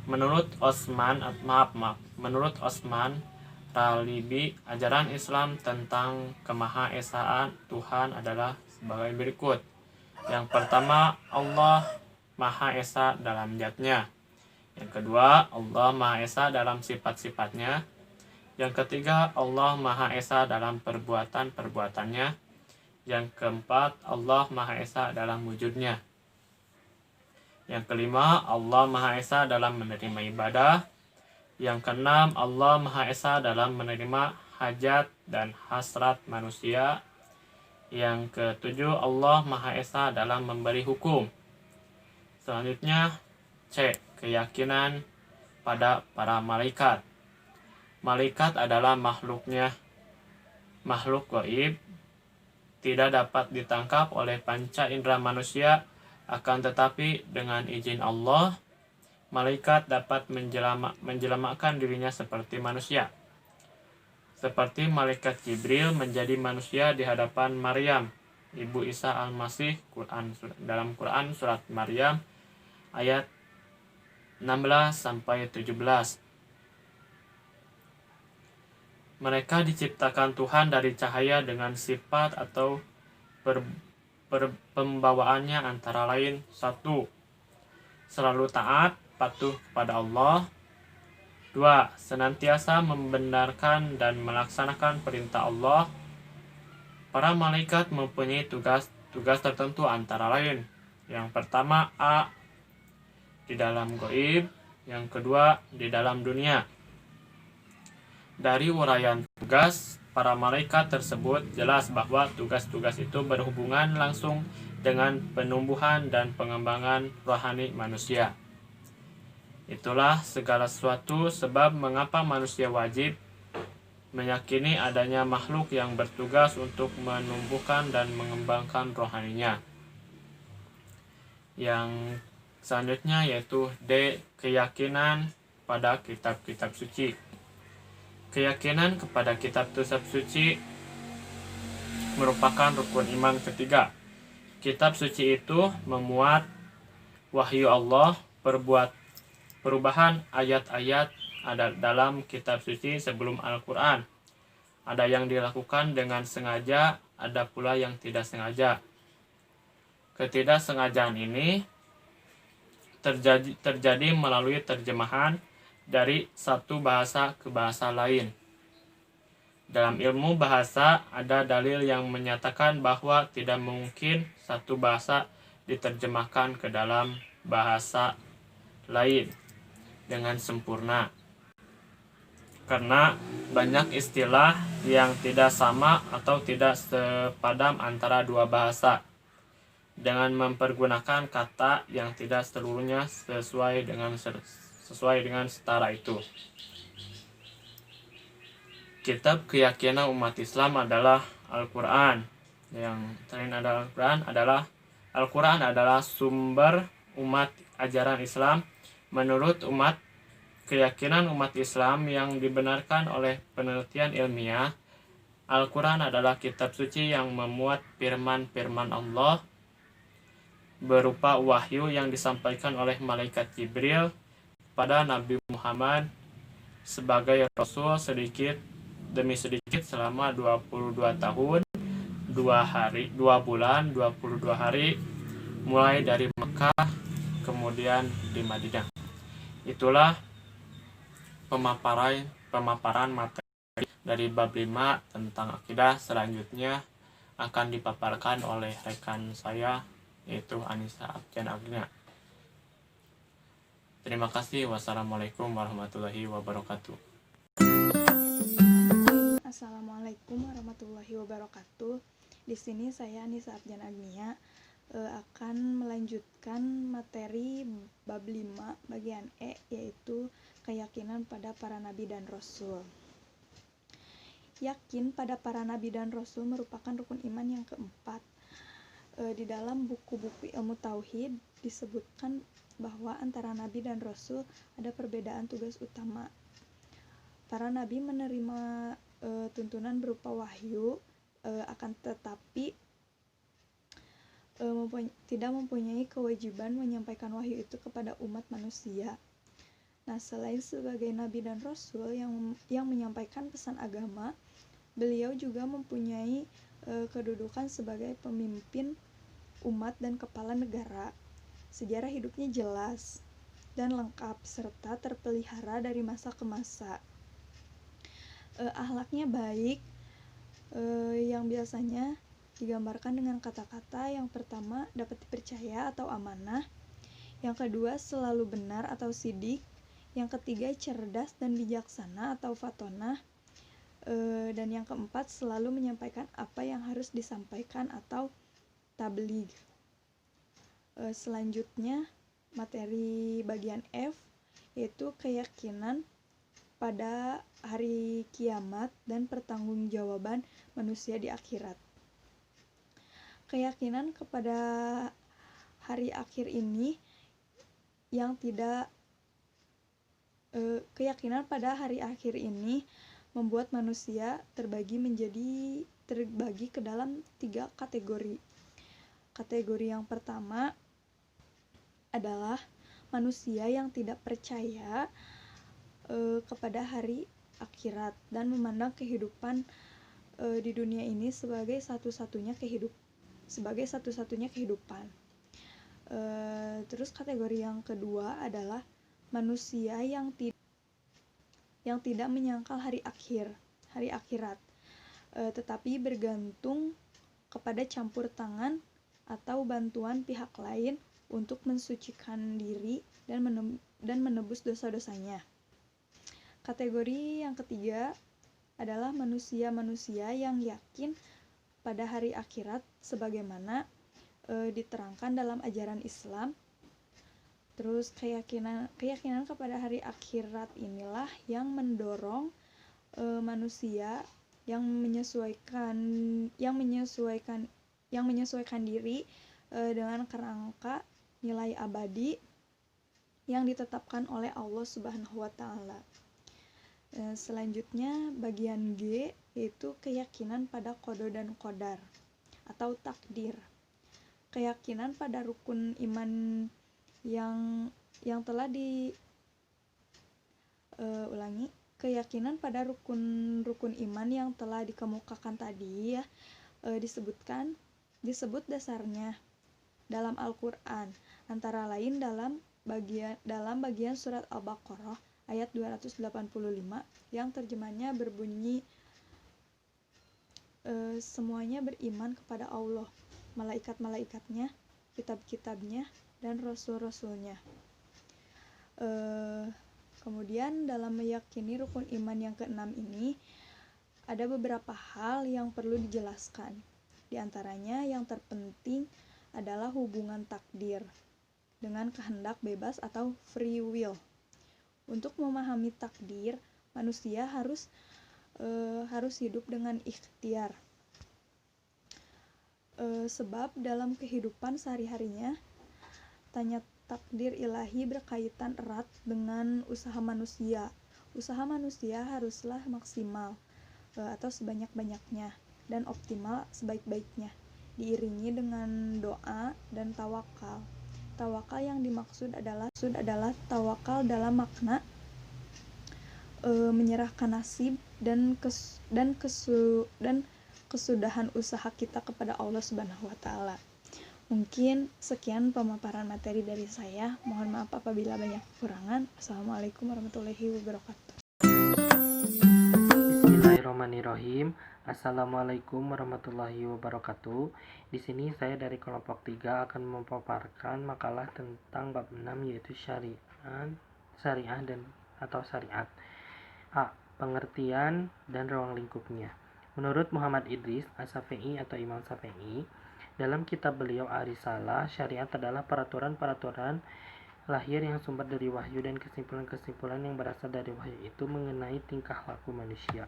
menurut Osman Ralibi, ajaran Islam tentang kemaha esaan Tuhan adalah sebagai berikut. Yang pertama, Allah Maha Esa dalam zatnya. Yang kedua, Allah Maha Esa dalam sifat-sifatnya. Yang ketiga, Allah Maha Esa dalam perbuatan-perbuatannya. Yang keempat, Allah Maha Esa dalam wujudnya. Yang kelima, Allah Maha Esa dalam menerima ibadah. Yang keenam, Allah Maha Esa dalam menerima hajat dan hasrat manusia. Yang ketujuh, Allah Maha Esa dalam memberi hukum. Selanjutnya, C. Keyakinan pada para malaikat. Malaikat adalah makhluk gaib, tidak dapat ditangkap oleh panca indera manusia, akan tetapi dengan izin Allah, malaikat dapat menjelamakan dirinya seperti manusia. Seperti malaikat Jibril menjadi manusia di hadapan Maryam, ibu Isa Al-Masih, dalam Quran surat Maryam ayat 16-17. Mereka diciptakan Tuhan dari cahaya dengan sifat atau pembawaannya antara lain: 1. Selalu taat, patuh kepada Allah. 2. Senantiasa membenarkan dan melaksanakan perintah Allah. Para malaikat mempunyai tugas tertentu antara lain. Yang pertama, A. Di dalam gaib. Yang kedua, di dalam dunia. Dari uraian tugas para malaikat tersebut jelas bahwa tugas-tugas itu berhubungan langsung dengan penumbuhan dan pengembangan rohani manusia. Itulah segala sesuatu sebab mengapa manusia wajib meyakini adanya makhluk yang bertugas untuk menumbuhkan dan mengembangkan rohaninya. Yang selanjutnya yaitu D. Keyakinan pada kitab-kitab suci. Keyakinan kepada kitab-kitab suci merupakan rukun iman ketiga. Kitab suci itu memuat wahyu Allah. Perubahan ayat-ayat ada dalam kitab suci sebelum Al-Quran. Ada yang dilakukan dengan sengaja, ada pula yang tidak sengaja. Ketidaksengajaan ini terjadi melalui terjemahan dari satu bahasa ke bahasa lain. Dalam ilmu bahasa, ada dalil yang menyatakan bahwa tidak mungkin satu bahasa diterjemahkan ke dalam bahasa lain dengan sempurna. Karena banyak istilah yang tidak sama atau tidak sepadam antara dua bahasa. Dengan mempergunakan kata yang tidak seluruhnya sesuai dengan setara itu. Kitab keyakinan umat Islam adalah Al-Quran. Yang selain ada Al-Quran adalah sumber umat ajaran Islam. Menurut keyakinan umat Islam yang dibenarkan oleh penelitian ilmiah, Al-Quran adalah kitab suci yang memuat firman-firman Allah berupa wahyu yang disampaikan oleh malaikat Jibril pada Nabi Muhammad sebagai Rasul sedikit demi sedikit selama 22 tahun, 2 bulan, 22 hari, mulai dari Mekah kemudian di Madinah. Itulah pemaparan materi dari bab 5 tentang akidah. Selanjutnya akan dipaparkan oleh rekan saya, yaitu Anissa Abjan Agnia. Terima kasih. Wassalamualaikum warahmatullahi wabarakatuh. Assalamualaikum warahmatullahi wabarakatuh. Di sini saya Anissa Abjan Agnia akan melanjutkan materi bab 5 bagian E, yaitu keyakinan pada para nabi dan rasul. Yakin pada para nabi dan rasul merupakan rukun iman yang keempat. Di dalam buku-buku ilmu tauhid disebutkan bahwa antara nabi dan rasul ada perbedaan tugas utama. Para nabi menerima tuntunan berupa wahyu, akan tetapi tidak mempunyai kewajiban menyampaikan wahyu itu kepada umat manusia. Nah, selain sebagai nabi dan rasul yang menyampaikan pesan agama, beliau juga mempunyai kedudukan sebagai pemimpin umat dan kepala negara. Sejarah hidupnya jelas dan lengkap serta terpelihara dari masa ke masa. Akhlaknya baik, yang biasanya digambarkan dengan kata-kata yang pertama dapat dipercaya atau amanah, yang kedua selalu benar atau sidik, yang ketiga cerdas dan bijaksana atau fatonah, dan yang keempat selalu menyampaikan apa yang harus disampaikan atau tabligh. Selanjutnya materi bagian F yaitu keyakinan pada hari kiamat dan pertanggungjawaban manusia di akhirat. Keyakinan kepada hari akhir ini keyakinan pada hari akhir ini membuat manusia terbagi ke dalam 3 kategori. Kategori yang pertama adalah manusia yang tidak percaya kepada hari akhirat dan memandang kehidupan di dunia ini sebagai satu-satunya kehidupan. Terus kategori yang kedua adalah manusia yang tidak menyangkal hari akhirat, tetapi bergantung kepada campur tangan atau bantuan pihak lain untuk mensucikan diri dan menebus dosa-dosanya. Kategori yang ketiga adalah manusia-manusia yang yakin pada hari akhirat sebagaimana diterangkan dalam ajaran Islam. Terus keyakinan kepada hari akhirat inilah yang mendorong manusia yang menyesuaikan diri dengan kerangka nilai abadi yang ditetapkan oleh Allah Subhanahu wa taala. Selanjutnya bagian G yaitu keyakinan pada qada dan qadar atau takdir. Keyakinan pada rukun iman yang telah keyakinan pada rukun iman yang telah dikemukakan tadi ya, disebut dasarnya dalam Al-Qur'an, antara lain dalam bagian surat Al-Baqarah ayat 285 yang terjemahnya berbunyi semuanya beriman kepada Allah, malaikat-malaikatnya, kitab-kitabnya, dan rasul-rasulnya. Kemudian dalam meyakini rukun iman yang keenam ini ada beberapa hal yang perlu dijelaskan. Di antaranya yang terpenting adalah hubungan takdir dengan kehendak bebas atau free will. Untuk memahami takdir, manusia harus hidup dengan ikhtiar. Sebab dalam kehidupan sehari-harinya tanya takdir ilahi berkaitan erat dengan usaha manusia. Usaha manusia haruslah maksimal atau sebanyak-banyaknya dan optimal sebaik-baiknya, diiringi dengan doa dan tawakal. Tawakal yang dimaksud adalah tawakal dalam makna menyerahkan nasib dan kesudahan usaha kita kepada Allah Subhanahu wa taala. Mungkin sekian pemaparan materi dari saya. Mohon maaf apabila banyak kekurangan. Assalamualaikum warahmatullahi wabarakatuh. Bismillahirrahmanirrahim. Assalamualaikum warahmatullahi wabarakatuh. Di sini saya dari kelompok 3 akan memaparkan makalah tentang bab 6 yaitu syariah dan atau syariat. A. Pengertian dan ruang lingkupnya. Menurut Muhammad Idris As-Syafi'i atau Imam Syafi'i, dalam kitab beliau Ar-Risalah, syariat adalah peraturan-peraturan lahir yang sumber dari wahyu dan kesimpulan-kesimpulan yang berasal dari wahyu itu mengenai tingkah laku manusia.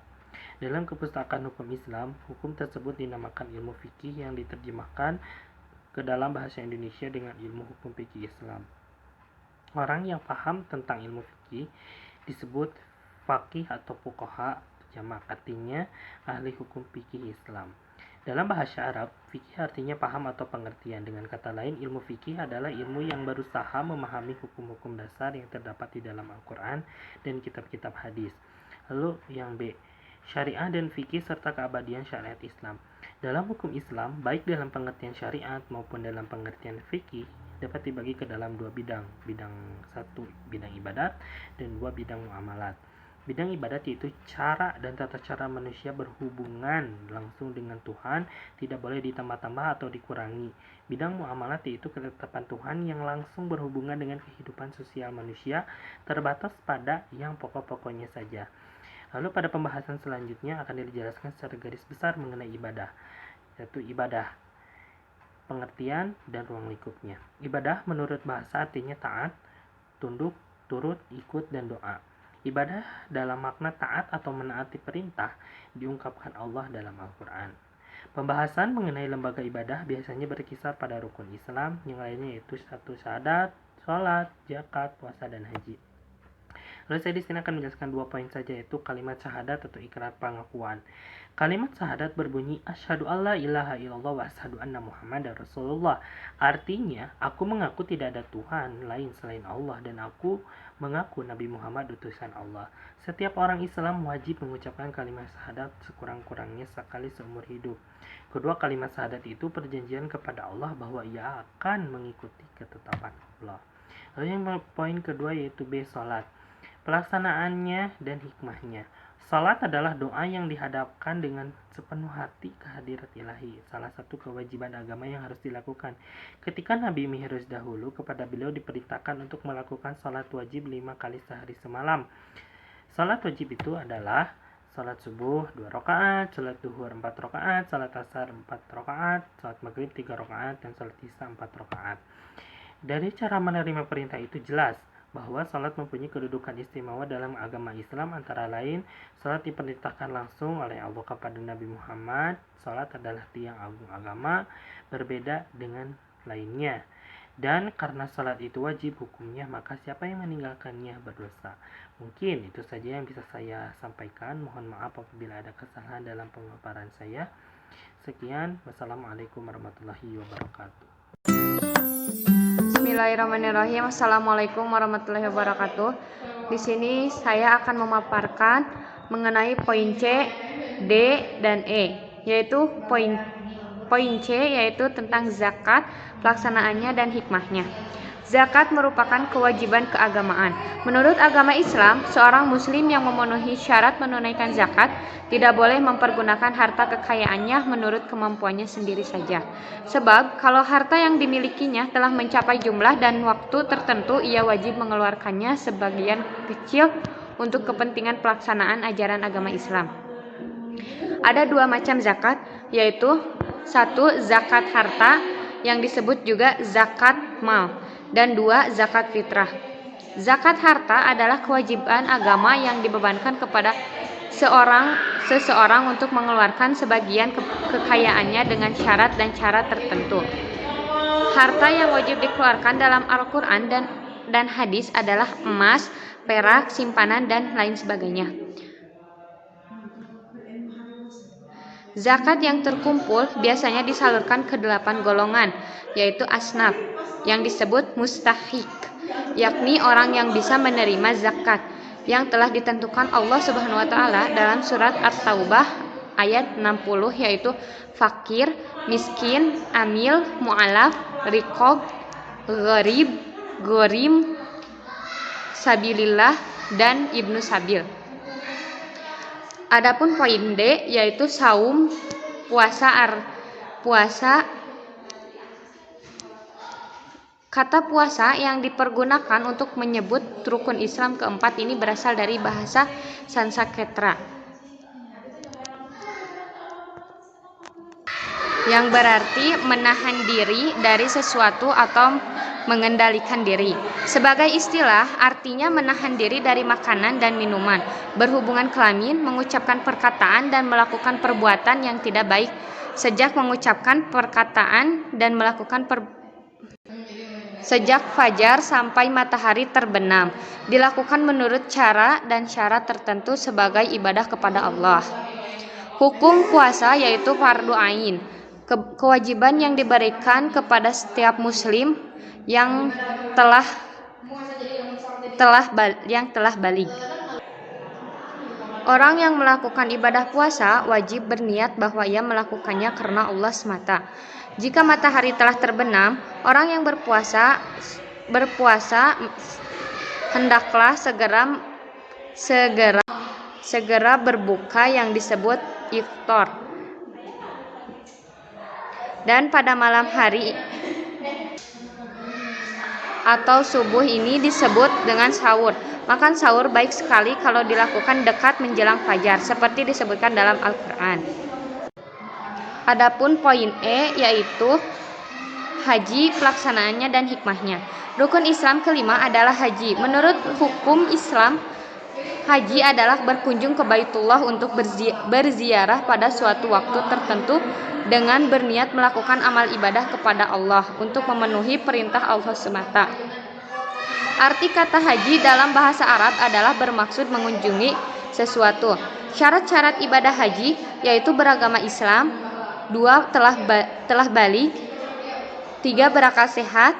Dalam kepustakaan hukum Islam, hukum tersebut dinamakan ilmu fikih yang diterjemahkan ke dalam bahasa Indonesia dengan ilmu hukum fikih Islam. Orang yang paham tentang ilmu fikih disebut faqih atau fuqaha, jamak artinya ahli hukum fikih Islam. Dalam bahasa Arab, fikih artinya paham atau pengertian. Dengan kata lain, ilmu fikih adalah ilmu yang berusaha memahami hukum-hukum dasar yang terdapat di dalam Al-Quran dan kitab-kitab hadis. Lalu yang B, syariah dan fikih serta keabadian syariat Islam. Dalam hukum Islam, baik dalam pengertian syariat maupun dalam pengertian fikih, dapat dibagi ke dalam 2 bidang. Bidang 1 bidang ibadat dan 2 bidang muamalat. Bidang ibadat yaitu cara dan tata cara manusia berhubungan langsung dengan Tuhan, tidak boleh ditambah-tambah atau dikurangi. Bidang muamalat yaitu ketetapan Tuhan yang langsung berhubungan dengan kehidupan sosial manusia, terbatas pada yang pokok-pokoknya saja. Lalu pada pembahasan selanjutnya akan dijelaskan secara garis besar mengenai ibadah, yaitu ibadah, pengertian, dan ruang lingkupnya. Ibadah menurut bahasa artinya taat, tunduk, turut, ikut, dan doa. Ibadah dalam makna taat atau menaati perintah diungkapkan Allah dalam Al-Quran. Pembahasan mengenai lembaga ibadah biasanya berkisar pada rukun Islam, yang lainnya yaitu 1 syahadat, sholat, zakat, puasa, dan haji. Lalu saya di sini akan menjelaskan 2 poin saja, yaitu kalimat syahadat atau ikrar pengakuan. Kalimat syahadat berbunyi asyhadu alla ilaha illallah wa asyhadu anna muhammadar rasulullah. Artinya, aku mengaku tidak ada Tuhan lain selain Allah dan aku mengaku Nabi Muhammad utusan Allah. Setiap orang Islam wajib mengucapkan kalimat syahadat sekurang-kurangnya sekali seumur hidup. Kedua kalimat syahadat itu perjanjian kepada Allah bahwa ia akan mengikuti ketetapan Allah. Lalu yang poin kedua yaitu B, salat. Pelaksanaannya dan hikmahnya. Salat adalah doa yang dihadapkan dengan sepenuh hati ke hadirat ilahi. Salah satu kewajiban agama yang harus dilakukan. Ketika Nabi Mi'raj dahulu, kepada beliau diperintahkan untuk melakukan salat wajib 5 kali sehari semalam. Salat wajib itu adalah salat subuh 2 rakaat, salat duhur 4 rakaat, salat asar 4 rakaat, salat maghrib 3 rakaat, dan salat isya 4 rakaat. Dari cara menerima perintah itu jelas bahwa salat mempunyai kedudukan istimewa dalam agama Islam, antara lain salat diperintahkan langsung oleh Allah kepada Nabi Muhammad. Salat adalah tiang agung agama, berbeda dengan lainnya. Dan karena salat itu wajib hukumnya, maka siapa yang meninggalkannya berdosa. Mungkin itu saja yang bisa saya sampaikan. Mohon maaf apabila ada kesalahan dalam pemaparan saya. Sekian, wassalamualaikum warahmatullahi wabarakatuh. Bismillahirrahmanirrahim. Assalamualaikum warahmatullahi wabarakatuh. Di sini saya akan memaparkan mengenai poin C, D, dan E, yaitu poin C yaitu tentang zakat, pelaksanaannya dan hikmahnya. Zakat merupakan kewajiban keagamaan. Menurut agama Islam, seorang muslim yang memenuhi syarat menunaikan zakat tidak boleh mempergunakan harta kekayaannya menurut kemampuannya sendiri saja. Sebab kalau harta yang dimilikinya telah mencapai jumlah dan waktu tertentu, ia wajib mengeluarkannya sebagian kecil untuk kepentingan pelaksanaan ajaran agama Islam. Ada 2 macam zakat, yaitu 1 zakat harta yang disebut juga zakat mal, dan 2 zakat fitrah. Zakat harta adalah kewajiban agama yang dibebankan kepada seseorang untuk mengeluarkan sebagian kekayaannya dengan syarat dan cara tertentu. Harta yang wajib dikeluarkan dalam Al-Quran dan hadis adalah emas, perak, simpanan, dan lain sebagainya. Zakat yang terkumpul biasanya disalurkan ke 8 golongan, yaitu asnaf, yang disebut mustahik, yakni orang yang bisa menerima zakat, yang telah ditentukan Allah Subhanahu wa Ta'ala dalam surat At-Taubah ayat 60, yaitu fakir, miskin, amil, mu'alaf, riqab, gharib, gorim, sabilillah, dan ibnu sabil. Adapun poin D yaitu saum, puasa. Kata puasa yang dipergunakan untuk menyebut rukun Islam keempat ini berasal dari bahasa Sanskerta, yang berarti menahan diri dari sesuatu atau mengendalikan diri. Sebagai istilah, artinya menahan diri dari makanan dan minuman, berhubungan kelamin, mengucapkan perkataan dan melakukan perbuatan yang tidak baik. Sejak mengucapkan perkataan dan melakukan sejak fajar sampai matahari terbenam, dilakukan menurut cara dan syarat tertentu sebagai ibadah kepada Allah. Hukum puasa yaitu fardu ain, kewajiban yang diberikan kepada setiap muslim yang telah balik. Orang yang melakukan ibadah puasa wajib berniat bahwa ia melakukannya karena Allah semata. Jika matahari telah terbenam, orang yang berpuasa hendaklah segera segera berbuka yang disebut iftar. Dan pada malam hari atau subuh ini disebut dengan sahur. Makan sahur baik sekali kalau dilakukan dekat menjelang fajar, seperti disebutkan dalam Al-Quran. Adapun poin E, yaitu haji, pelaksanaannya dan hikmahnya. Rukun Islam kelima adalah haji. Menurut hukum Islam, haji adalah berkunjung ke Baitullah untuk berziarah pada suatu waktu tertentu dengan berniat melakukan amal ibadah kepada Allah untuk memenuhi perintah Allah semata. Arti kata haji dalam bahasa Arab adalah bermaksud mengunjungi sesuatu. Syarat-syarat ibadah haji yaitu beragama Islam, 2 telah balik, 3 berakal sehat,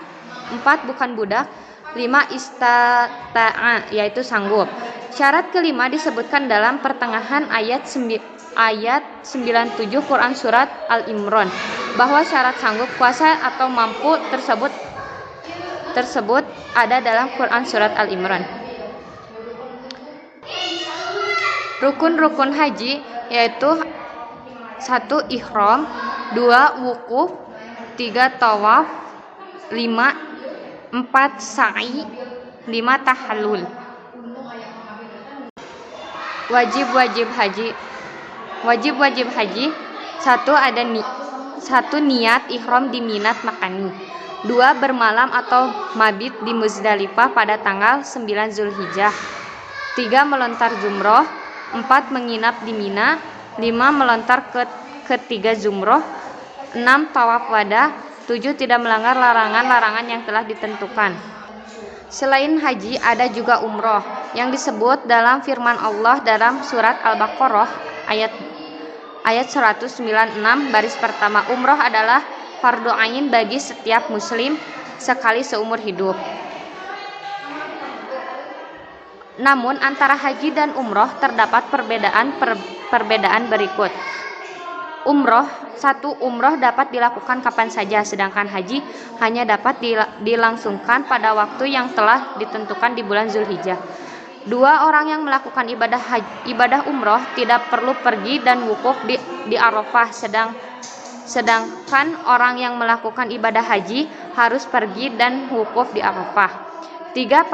4 bukan budak, 5 istata'a yaitu sanggup. Syarat kelima disebutkan dalam pertengahan ayat 97 Quran Surat Al-Imran, bahwa syarat sanggup, kuasa atau mampu tersebut ada dalam Quran Surat Al-Imran. Rukun-rukun haji yaitu 1 ihram, 2 wukuf, 3 tawaf, 4 sa'i, 5 tahallul. Wajib-wajib haji 1 niat ihram di Minat Makani, 2 bermalam atau mabit di Muzdalifah pada tanggal 9 Zulhijjah, 3 melontar jumroh, 4 menginap di Mina, 5 melontar ke 3 jumroh, 6 tawaf wada, 7 tidak melanggar larangan-larangan yang telah ditentukan. Selain haji ada juga umroh yang disebut dalam firman Allah dalam surat Al-Baqarah ayat 196 baris pertama. Umroh adalah fardu ain bagi setiap muslim sekali seumur hidup. Namun antara haji dan umroh terdapat perbedaan berikut. Satu umroh dapat dilakukan kapan saja, sedangkan haji hanya dapat dilangsungkan pada waktu yang telah ditentukan di bulan Zulhijjah. 2 orang yang melakukan ibadah umroh tidak perlu pergi dan wukuf di Arafah, sedangkan orang yang melakukan ibadah haji harus pergi dan wukuf di Arafah. 3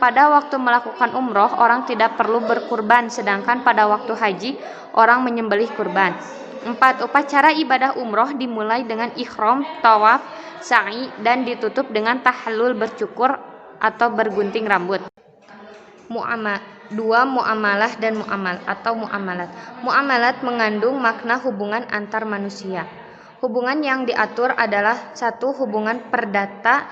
pada waktu melakukan umroh orang tidak perlu berkurban, sedangkan pada waktu haji orang menyembelih kurban. 4 upacara ibadah umroh dimulai dengan ihram, tawaf, sa'i dan ditutup dengan tahallul, bercukur atau bergunting rambut. 2 muamalah dan muamalat. Muamalat mengandung makna hubungan antar manusia. Hubungan yang diatur adalah 1 hubungan perdata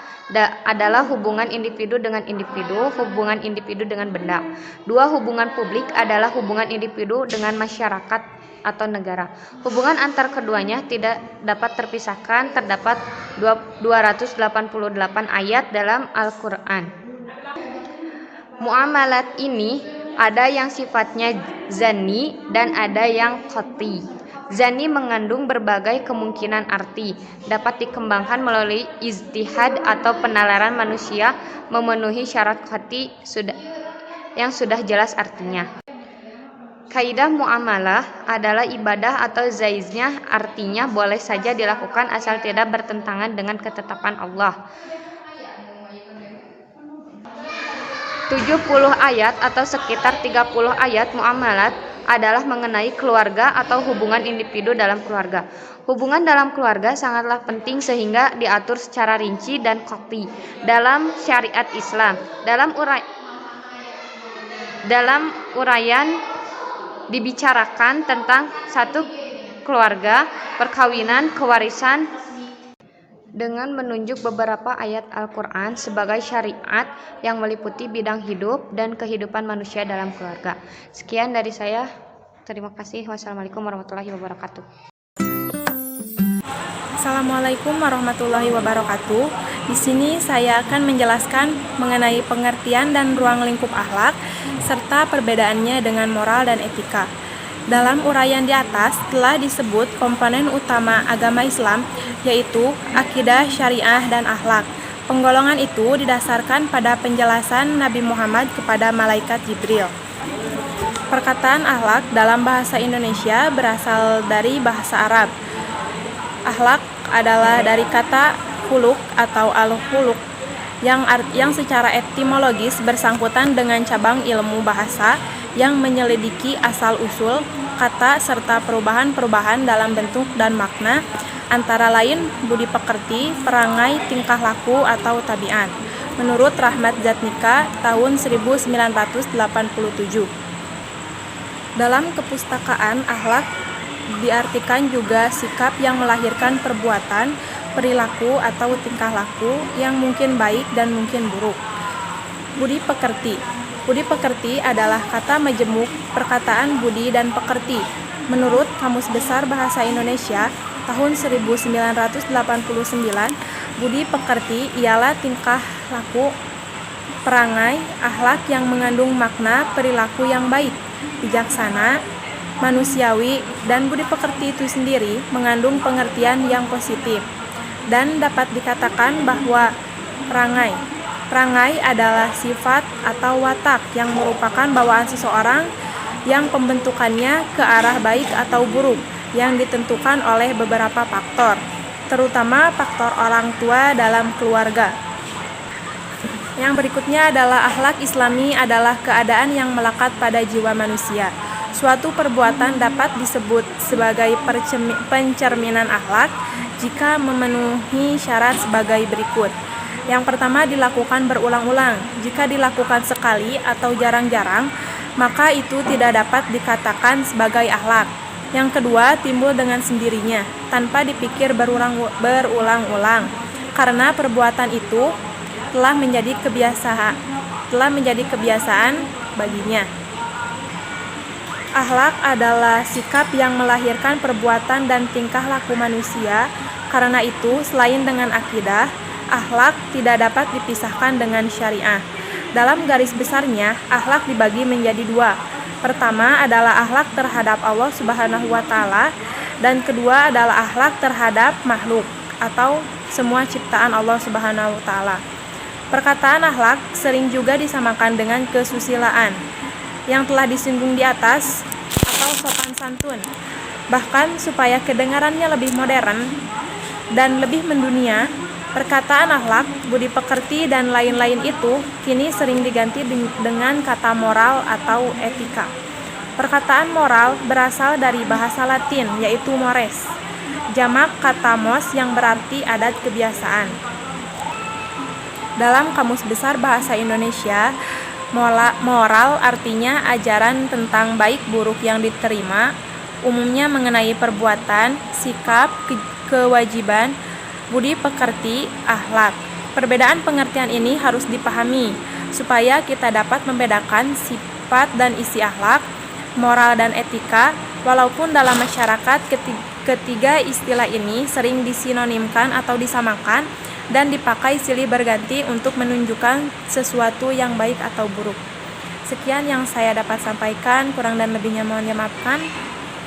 adalah hubungan individu dengan individu, hubungan individu dengan benda. 2 hubungan publik adalah hubungan individu dengan masyarakat atau negara. Hubungan antar keduanya tidak dapat terpisahkan. Terdapat 288 ayat dalam Al-Quran. Muamalat ini ada yang sifatnya zani dan ada yang qati. Zani mengandung berbagai kemungkinan arti, dapat dikembangkan melalui ijtihad atau penalaran manusia memenuhi syarat qati yang sudah jelas artinya. Kaidah muamalah adalah ibadah atau zaiznya, artinya boleh saja dilakukan asal tidak bertentangan dengan ketetapan Allah. 70 ayat atau sekitar 30 ayat muamalat adalah mengenai keluarga atau hubungan individu dalam keluarga. Hubungan dalam keluarga sangatlah penting sehingga diatur secara rinci dan qati dalam syariat Islam. Dalam uraian dibicarakan tentang 1 keluarga, perkawinan, kewarisan dengan menunjuk beberapa ayat Al-Quran sebagai syariat yang meliputi bidang hidup dan kehidupan manusia dalam keluarga. Sekian dari saya. Terima kasih. Wassalamualaikum warahmatullahi wabarakatuh. Assalamualaikum warahmatullahi wabarakatuh. Di sini saya akan menjelaskan mengenai pengertian dan ruang lingkup akhlak serta perbedaannya dengan moral dan etika. Dalam uraian di atas telah disebut komponen utama agama Islam, yaitu akidah, syariah, dan akhlak. Penggolongan itu didasarkan pada penjelasan Nabi Muhammad kepada malaikat Jibril. Perkataan akhlak dalam bahasa Indonesia berasal dari bahasa Arab. Akhlak adalah dari kata khuluq atau al-khuluq yang secara etimologis bersangkutan dengan cabang ilmu bahasa yang menyelidiki asal-usul kata serta perubahan-perubahan dalam bentuk dan makna, antara lain budi pekerti, perangai, tingkah laku, atau tabiat. Menurut Rahmat Jatnika tahun 1987. Dalam kepustakaan, akhlak diartikan juga sikap yang melahirkan perbuatan, perilaku, atau tingkah laku yang mungkin baik dan mungkin buruk. Budi pekerti. Budi pekerti adalah kata majemuk perkataan budi dan pekerti. Menurut Kamus Besar Bahasa Indonesia tahun 1989, budi pekerti ialah tingkah laku, perangai, akhlak yang mengandung makna perilaku yang baik, bijaksana, manusiawi, dan budi pekerti itu sendiri mengandung pengertian yang positif. Dan dapat dikatakan bahwa perangai adalah sifat atau watak yang merupakan bawaan seseorang yang pembentukannya ke arah baik atau buruk yang ditentukan oleh beberapa faktor, terutama faktor orang tua dalam keluarga. Yang berikutnya adalah akhlak Islami adalah keadaan yang melekat pada jiwa manusia. Suatu perbuatan dapat disebut sebagai pencerminan akhlak jika memenuhi syarat sebagai berikut. Yang pertama, dilakukan berulang-ulang. Jika dilakukan sekali atau jarang-jarang, maka itu tidak dapat dikatakan sebagai akhlak. Yang kedua, timbul dengan sendirinya, tanpa dipikir berulang-ulang, karena perbuatan itu telah menjadi kebiasaan baginya. Akhlak adalah sikap yang melahirkan perbuatan dan tingkah laku manusia. Karena itu, selain dengan akidah, akhlak tidak dapat dipisahkan dengan syariah. Dalam garis besarnya, akhlak dibagi menjadi dua. Pertama adalah akhlak terhadap Allah Subhanahu wa Ta'ala, dan kedua adalah akhlak terhadap makhluk atau semua ciptaan Allah Subhanahu wa Ta'ala. Perkataan akhlak sering juga disamakan dengan kesusilaan yang telah disinggung di atas atau sopan santun. Bahkan supaya kedengarannya lebih modern dan lebih mendunia, perkataan akhlak, budi pekerti, dan lain-lain itu kini sering diganti dengan kata moral atau etika. Perkataan moral berasal dari bahasa Latin, yaitu mores, jamak kata mos yang berarti adat kebiasaan. Dalam Kamus Besar Bahasa Indonesia, moral artinya ajaran tentang baik buruk yang diterima, umumnya mengenai perbuatan, sikap, kewajiban, budi pekerti, akhlak. Perbedaan pengertian ini harus dipahami supaya kita dapat membedakan sifat dan isi akhlak, moral dan etika. Walaupun dalam masyarakat ketiga istilah ini sering disinonimkan atau disamakan dan dipakai silih berganti untuk menunjukkan sesuatu yang baik atau buruk. Sekian yang saya dapat sampaikan, kurang dan lebihnya mohon dimaafkan.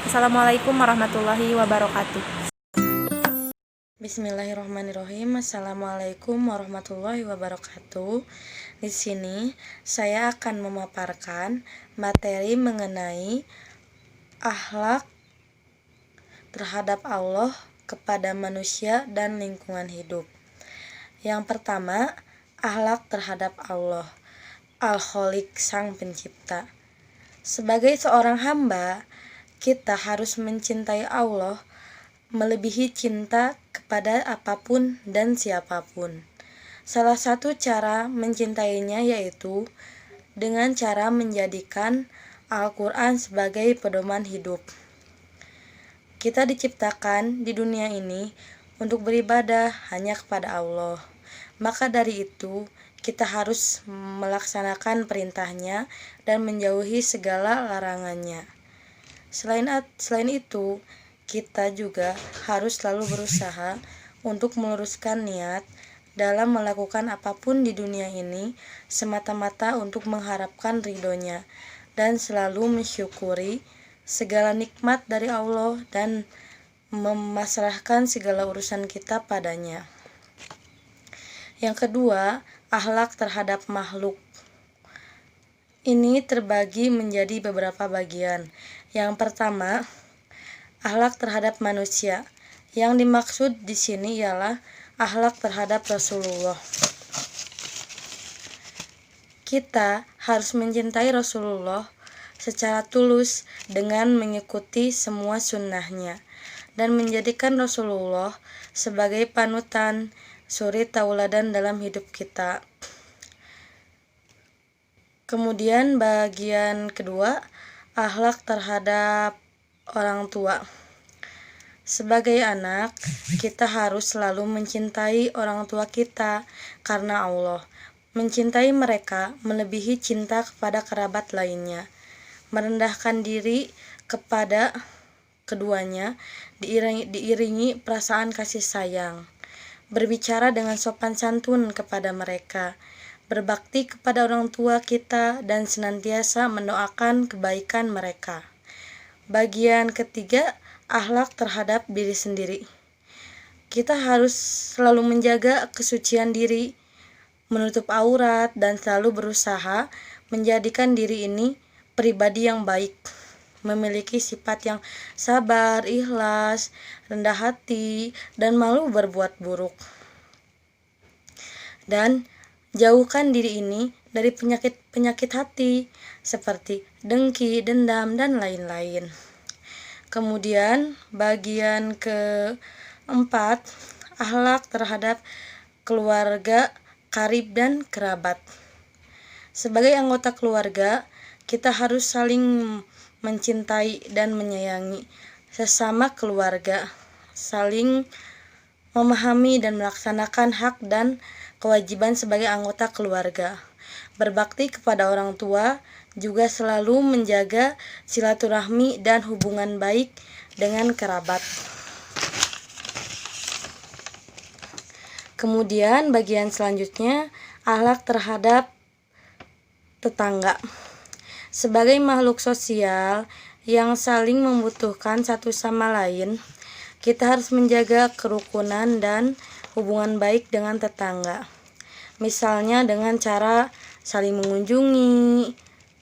Assalamualaikum warahmatullahi wabarakatuh. Bismillahirrahmanirrahim. Assalamualaikum warahmatullahi wabarakatuh. Di sini saya akan memaparkan materi mengenai akhlak terhadap Allah kepada manusia dan lingkungan hidup. Yang pertama, akhlak terhadap Allah, Al-Khaliq, Sang Pencipta. Sebagai seorang hamba, kita harus mencintai Allah melebihi cinta kepada apapun dan siapapun. Salah satu cara mencintainya yaitu dengan cara menjadikan Al-Quran sebagai pedoman hidup. Kita diciptakan di dunia ini untuk beribadah hanya kepada Allah. Maka dari itu, kita harus melaksanakan perintahnya dan menjauhi segala larangannya. Selain itu, kita juga harus selalu berusaha untuk meluruskan niat dalam melakukan apapun di dunia ini semata-mata untuk mengharapkan ridhonya dan selalu mensyukuri segala nikmat dari Allah dan memasrahkan segala urusan kita padanya. Yang kedua, akhlak terhadap makhluk. ini terbagi menjadi beberapa bagian. Yang pertama, akhlak terhadap manusia. Yang dimaksud di sini ialah akhlak terhadap Rasulullah. Kita harus mencintai Rasulullah secara tulus dengan mengikuti semua sunnahnya dan menjadikan Rasulullah sebagai panutan, suri tauladan dalam hidup kita. Kemudian bagian kedua, akhlak terhadap orang tua. Sebagai anak, kita harus selalu mencintai orang tua kita karena Allah. Mencintai mereka melebihi cinta kepada kerabat lainnya. Merendahkan diri kepada keduanya diiringi perasaan kasih sayang. Berbicara dengan sopan santun kepada mereka. Berbakti kepada orang tua kita dan senantiasa mendoakan kebaikan mereka. Bagian ketiga, akhlak terhadap diri sendiri. Kita harus selalu menjaga kesucian diri, menutup aurat, dan selalu berusaha menjadikan diri ini pribadi yang baik, memiliki sifat yang sabar, ikhlas, rendah hati, dan malu berbuat buruk. Dan jauhkan diri ini dari penyakit hati seperti dengki, dendam, dan lain-lain. Kemudian bagian keempat, akhlak terhadap keluarga, karib, dan kerabat. Sebagai anggota keluarga, kita harus saling mencintai dan menyayangi sesama keluarga, saling memahami dan melaksanakan hak dan kewajiban sebagai anggota keluarga. Berbakti kepada orang tua, juga selalu menjaga silaturahmi dan hubungan baik dengan kerabat. Kemudian bagian selanjutnya, akhlak terhadap tetangga. Sebagai makhluk sosial yang saling membutuhkan satu sama lain, kita harus menjaga kerukunan dan hubungan baik dengan tetangga. Misalnya dengan cara saling mengunjungi,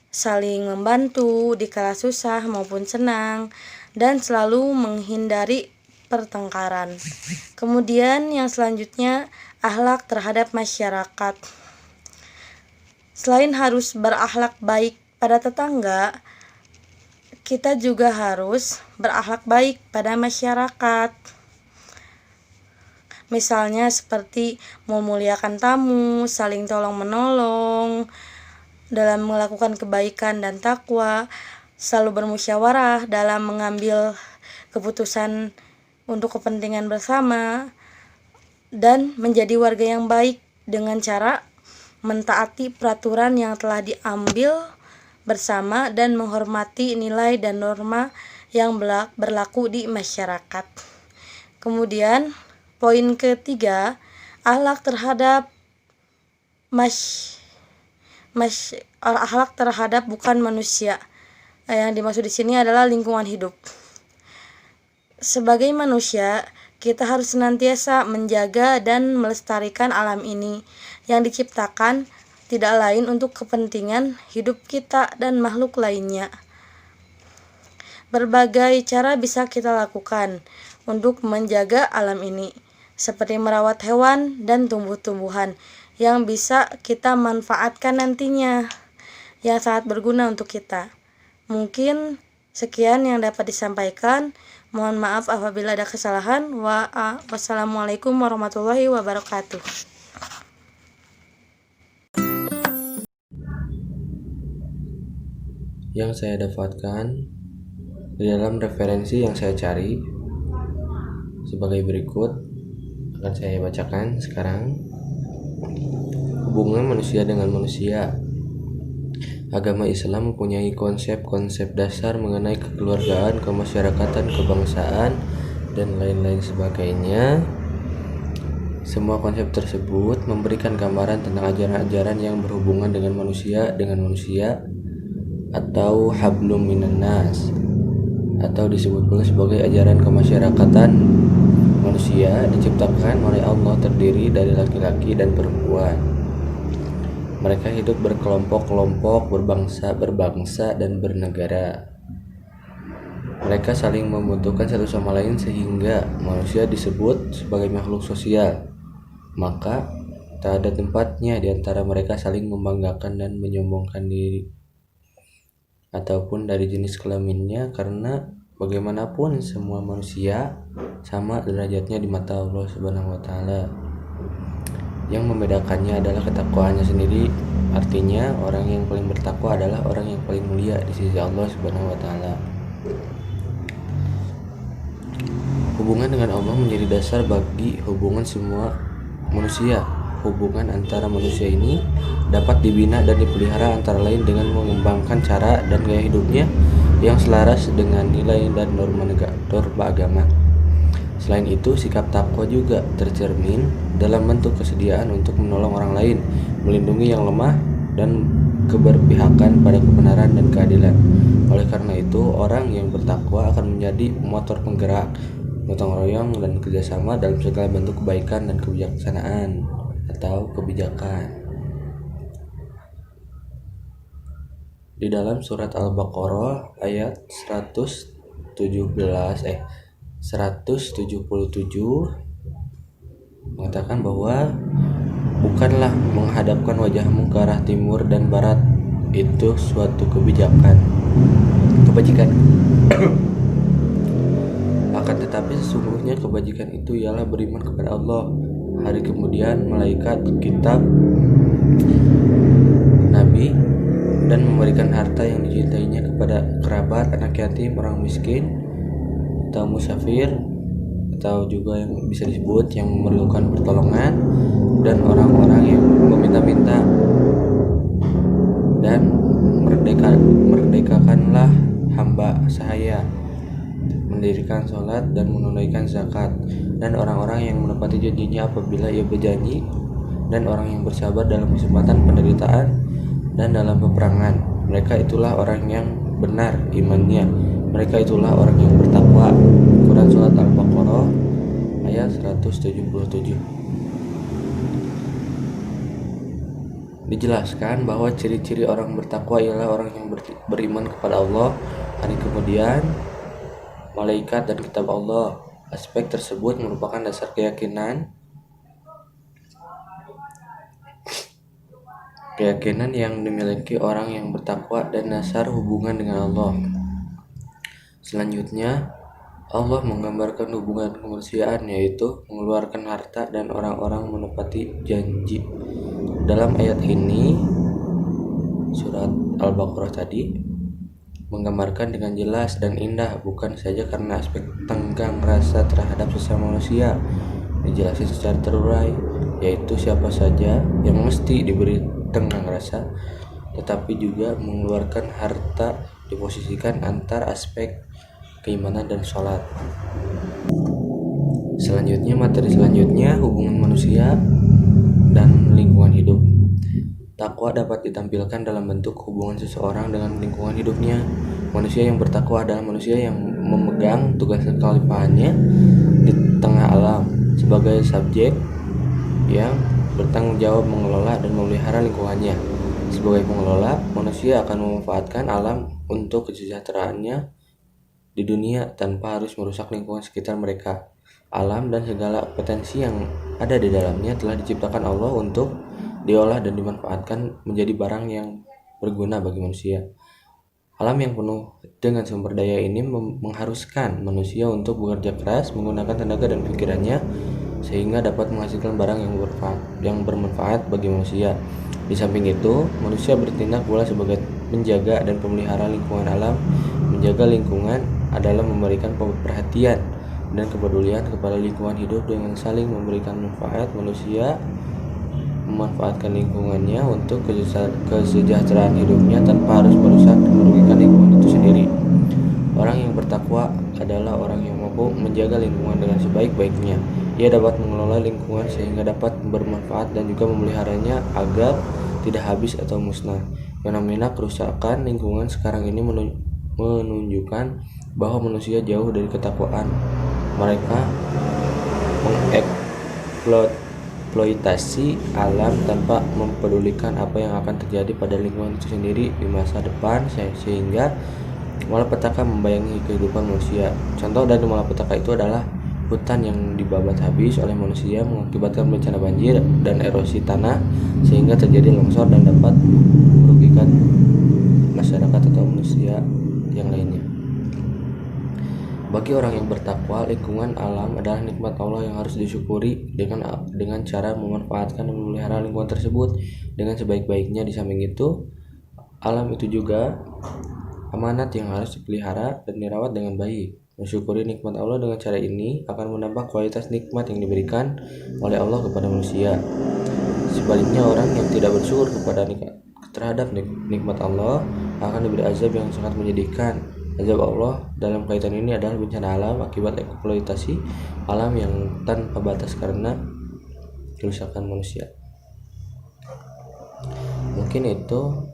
saling membantu di kala susah maupun senang, dan selalu menghindari pertengkaran. Kemudian yang selanjutnya, akhlak terhadap masyarakat. Selain harus berakhlak baik pada tetangga, kita juga harus berakhlak baik pada masyarakat. Misalnya seperti memuliakan tamu, saling tolong-menolong, dalam melakukan kebaikan dan takwa, selalu bermusyawarah dalam mengambil keputusan untuk kepentingan bersama, dan menjadi warga yang baik dengan cara mentaati peraturan yang telah diambil bersama dan menghormati nilai dan norma yang berlaku di masyarakat. Kemudian poin ketiga, akhlak terhadap akhlak terhadap bukan manusia. Yang dimaksud di sini adalah lingkungan hidup. Sebagai manusia, kita harus senantiasa menjaga dan melestarikan alam ini yang diciptakan tidak lain untuk kepentingan hidup kita dan makhluk lainnya. Berbagai cara bisa kita lakukan untuk menjaga alam ini, seperti merawat hewan dan tumbuh-tumbuhan yang bisa kita manfaatkan nantinya, yang sangat berguna untuk kita. Mungkin sekian yang dapat disampaikan. Mohon maaf apabila ada kesalahan. Wassalamualaikum warahmatullahi wabarakatuh. Yang saya dapatkan di dalam referensi yang saya cari sebagai berikut akan saya bacakan sekarang. Hubungan manusia dengan manusia. Agama Islam mempunyai konsep-konsep dasar mengenai kekeluargaan, kemasyarakatan, kebangsaan, dan lain-lain sebagainya. Semua konsep tersebut memberikan gambaran tentang ajaran-ajaran yang berhubungan dengan manusia atau hablum minan nas, atau disebut pula sebagai ajaran kemasyarakatan. Manusia diciptakan oleh Allah terdiri dari laki-laki dan perempuan. Mereka hidup berkelompok-kelompok, berbangsa, dan bernegara. Mereka saling membutuhkan satu sama lain sehingga manusia disebut sebagai makhluk sosial. Maka tak ada tempatnya di antara mereka saling membanggakan dan menyombongkan diri ataupun dari jenis kelaminnya, karena bagaimanapun semua manusia sama derajatnya di mata Allah Subhanahu wa taala. Yang membedakannya adalah ketakwaannya sendiri. Artinya orang yang paling bertakwa adalah orang yang paling mulia di sisi Allah Subhanahu wa taala. Hubungan dengan Allah menjadi dasar bagi hubungan semua manusia. Hubungan antara manusia ini dapat dibina dan dipelihara antara lain dengan mengembangkan cara dan gaya hidupnya yang selaras dengan nilai dan norma agama. Selain itu, sikap takwa juga tercermin dalam bentuk kesediaan untuk menolong orang lain, melindungi yang lemah, dan keberpihakan pada kebenaran dan keadilan. Oleh karena itu, orang yang bertakwa akan menjadi motor penggerak, gotong royong, dan kerjasama dalam segala bentuk kebaikan dan kebijaksanaan atau kebijakan. Di dalam surat Al-Baqarah ayat 177 mengatakan bahwa bukanlah menghadapkan wajahmu ke arah timur dan barat itu suatu kebajikan. Akan tetapi sesungguhnya kebajikan itu ialah beriman kepada Allah, hari kemudian, malaikat, kitab, nabi, dan memberikan harta yang dicintainya kepada kerabat, anak yatim, orang miskin, atau musafir, atau juga yang bisa disebut yang memerlukan pertolongan, dan orang-orang yang meminta-minta. Dan merdekakanlah hamba sahaya, mendirikan sholat dan menunaikan zakat, dan orang-orang yang menepati janjinya apabila ia berjanji, dan orang yang bersabar dalam kesempatan penderitaan dan dalam peperangan. Mereka itulah orang yang benar imannya, mereka itulah orang yang bertakwa. Quran Surat Al-Baqarah ayat 177. Dijelaskan bahwa ciri-ciri orang bertakwa ialah orang yang beriman kepada Allah, hari kemudian, malaikat, dan kitab Allah. Aspek tersebut merupakan dasar keyakinan yang dimiliki orang yang bertakwa dan dasar hubungan dengan Allah. Selanjutnya, Allah menggambarkan hubungan kemanusiaan, yaitu mengeluarkan harta dan orang-orang menepati janji. Dalam ayat ini, surat Al-Baqarah tadi menggambarkan dengan jelas dan indah, bukan saja karena aspek tenggang rasa terhadap sesama manusia dijelaskan secara terurai, yaitu siapa saja yang mesti diberi tenggang rasa, tetapi juga mengeluarkan harta diposisikan antar aspek keimanan dan sholat. Materi selanjutnya hubungan manusia dan lingkungan hidup. Takwa dapat ditampilkan dalam bentuk hubungan seseorang dengan lingkungan hidupnya. Manusia yang bertakwa adalah manusia yang memegang tugas kekhalifahannya di tengah alam sebagai subjek yang bertanggung jawab mengelola dan memelihara lingkungannya. Sebagai pengelola, manusia akan memanfaatkan alam untuk kesejahteraannya di dunia tanpa harus merusak lingkungan sekitar mereka. Alam dan segala potensi yang ada di dalamnya telah diciptakan Allah untuk diolah dan dimanfaatkan menjadi barang yang berguna bagi manusia. Alam yang penuh dengan sumber daya ini mengharuskan manusia untuk bekerja keras, menggunakan tenaga dan pikirannya sehingga dapat menghasilkan barang yang bermanfaat bagi manusia. Di samping itu, manusia bertindak pula sebagai penjaga dan pemelihara lingkungan alam. Menjaga lingkungan adalah memberikan perhatian dan kepedulian kepada lingkungan hidup dengan saling memberikan manfaat. Manusia memanfaatkan lingkungannya untuk kesejahteraan hidupnya tanpa harus merusak dan merugikan lingkungan itu sendiri. Orang yang bertakwa adalah orang yang mampu menjaga lingkungan dengan sebaik-baiknya. Ia dapat mengelola lingkungan sehingga dapat bermanfaat dan juga memeliharanya agar tidak habis atau musnah. Fenomena kerusakan lingkungan sekarang ini menunjukkan bahwa manusia jauh dari ketakwaan. Mereka mengeksploitasi alam tanpa mempedulikan apa yang akan terjadi pada lingkungan itu sendiri di masa depan, sehingga malapetaka membayangi kehidupan manusia. Contoh dari malapetaka itu adalah hutan yang dibabat habis oleh manusia mengakibatkan bencana banjir dan erosi tanah sehingga terjadi longsor dan dapat merugikan masyarakat atau manusia yang lainnya. Bagi orang yang bertakwa, lingkungan alam adalah nikmat Allah yang harus disyukuri dengan cara memanfaatkan dan memelihara lingkungan tersebut dengan sebaik-baiknya. Di samping itu, alam itu juga amanat yang harus dipelihara dan dirawat dengan baik. Mensyukuri nikmat Allah dengan cara ini akan menambah kualitas nikmat yang diberikan oleh Allah kepada manusia. Sebaliknya, orang yang tidak bersyukur terhadap nikmat Allah akan diberi azab yang sangat menyedihkan. Azab Allah dalam kaitan ini adalah bencana alam akibat eksploitasi alam yang tanpa batas karena kerusakan manusia. Mungkin itu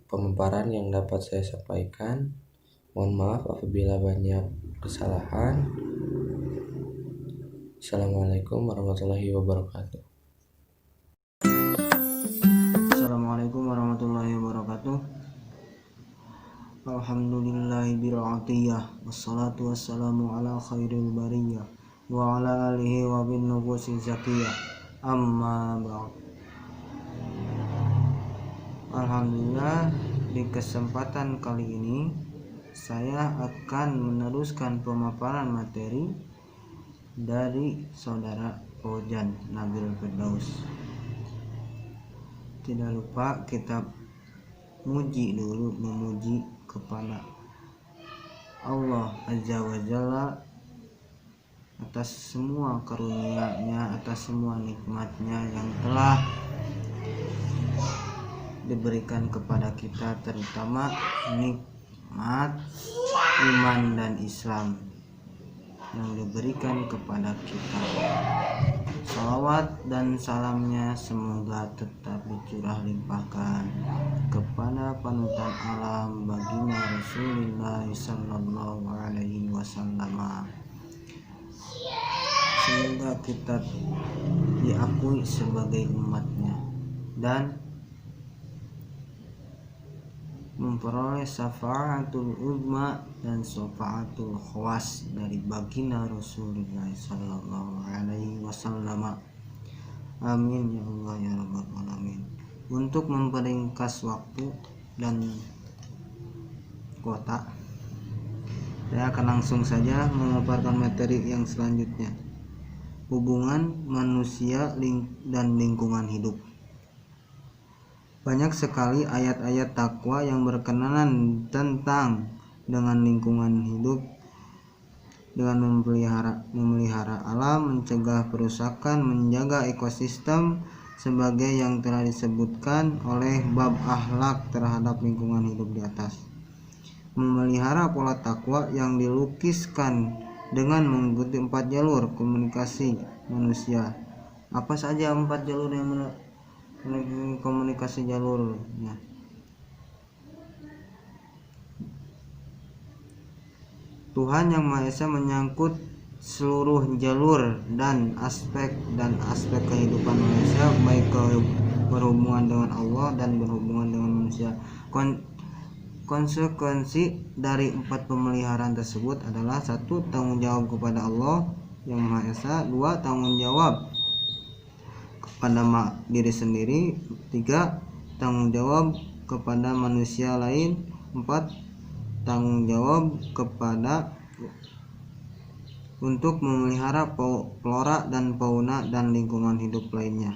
pemaparan yang dapat saya sampaikan. Mohon maaf apabila banyak kesalahan. Assalamualaikum warahmatullahi wabarakatuh. Assalamualaikum warahmatullahi wabarakatuh. Alhamdulillahi bir'atiyah, wassalatu wassalamu ala khairil bariyah wa ala alihi wa bin nubusi zakiyah, amma ba'd. Alhamdulillah, di kesempatan kali ini saya akan meneruskan pemaparan materi dari saudara Fauzan Nabil Firdaus. Tidak lupa kita memuji kepada Allah Azza wa Jalla atas semua karunia-Nya, atas semua nikmat-Nya yang telah diberikan kepada kita, terutama nikmat iman dan Islam yang diberikan kepada kita. Salawat dan salamnya semoga tetap dicurah limpahkan kepada panutan alam baginda Rasulullah sallallahu alaihi wasallam. Semoga kita diakui sebagai umatnya dan memperoleh syafaatul uzma dan syafaatul khawas dari baginda Rasulullah sallallahu alaihi wasallam. Amin ya Allah ya rabbal alamin. Untuk memperingkas waktu dan kuota, saya akan langsung saja memaparkan materi yang selanjutnya. Hubungan manusia dan lingkungan hidup. Banyak sekali ayat-ayat takwa yang berkenaan tentang dengan lingkungan hidup, dengan memelihara alam, mencegah perusakan, menjaga ekosistem sebagai yang telah disebutkan oleh bab akhlak terhadap lingkungan hidup di atas. Memelihara pola takwa yang dilukiskan dengan mengikuti 4 jalur komunikasi manusia. Apa saja 4 jalur yang komunikasi jalurnya? Tuhan Yang Maha Esa menyangkut seluruh jalur dan aspek kehidupan manusia, baik berhubungan dengan Allah dan berhubungan dengan manusia. Konsekuensi dari 4 pemeliharaan tersebut adalah 1. Tanggung jawab kepada Allah Yang Maha Esa. 2. Tanggung jawab kepada diri sendiri. 3. Tanggung jawab kepada manusia lain. 4. Tanggung jawab kepada untuk memelihara flora dan fauna dan lingkungan hidup lainnya.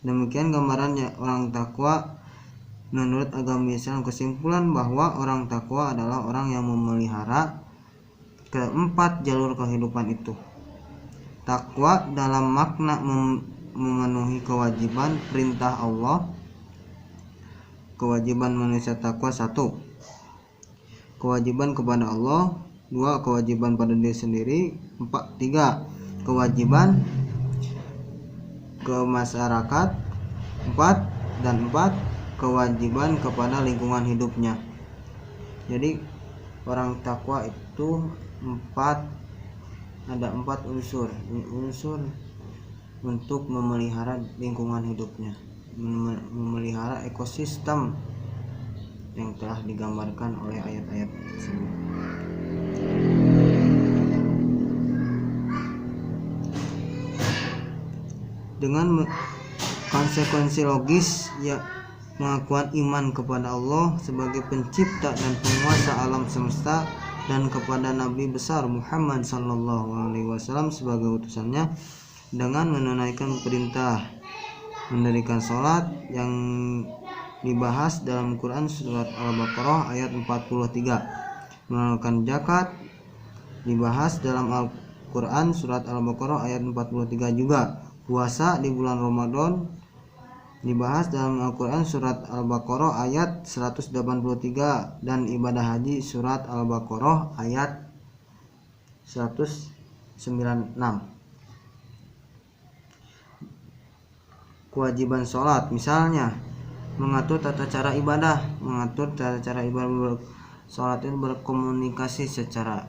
Demikian gambarannya orang takwa menurut agama Islam. Kesimpulan bahwa orang takwa adalah orang yang memelihara keempat jalur kehidupan itu. Takwa dalam makna memenuhi kewajiban perintah Allah. Kewajiban manusia takwa: 1. Kewajiban kepada Allah. 2. Kewajiban pada diri sendiri. 3. Kewajiban ke masyarakat. 4. Kewajiban kepada lingkungan hidupnya. Jadi orang takwa itu ada 4 unsur untuk memelihara lingkungan hidupnya, memelihara ekosistem yang telah digambarkan oleh ayat-ayat tersebut. Dengan konsekuensi logis ya pengakuan iman kepada Allah sebagai pencipta dan penguasa alam semesta dan kepada Nabi besar Muhammad SAW sebagai utusannya, dengan menunaikan perintah mendirikan sholat yang dibahas dalam Quran surat Al-Baqarah ayat 43, menunaikan zakat dibahas dalam Al-Quran surat Al-Baqarah ayat 43 juga, puasa di bulan Ramadan dibahas dalam Al-Quran surat Al-Baqarah ayat 183 dan ibadah haji surat Al-Baqarah ayat 196. Kewajiban sholat misalnya mengatur tata cara ibadah, sholat itu berkomunikasi secara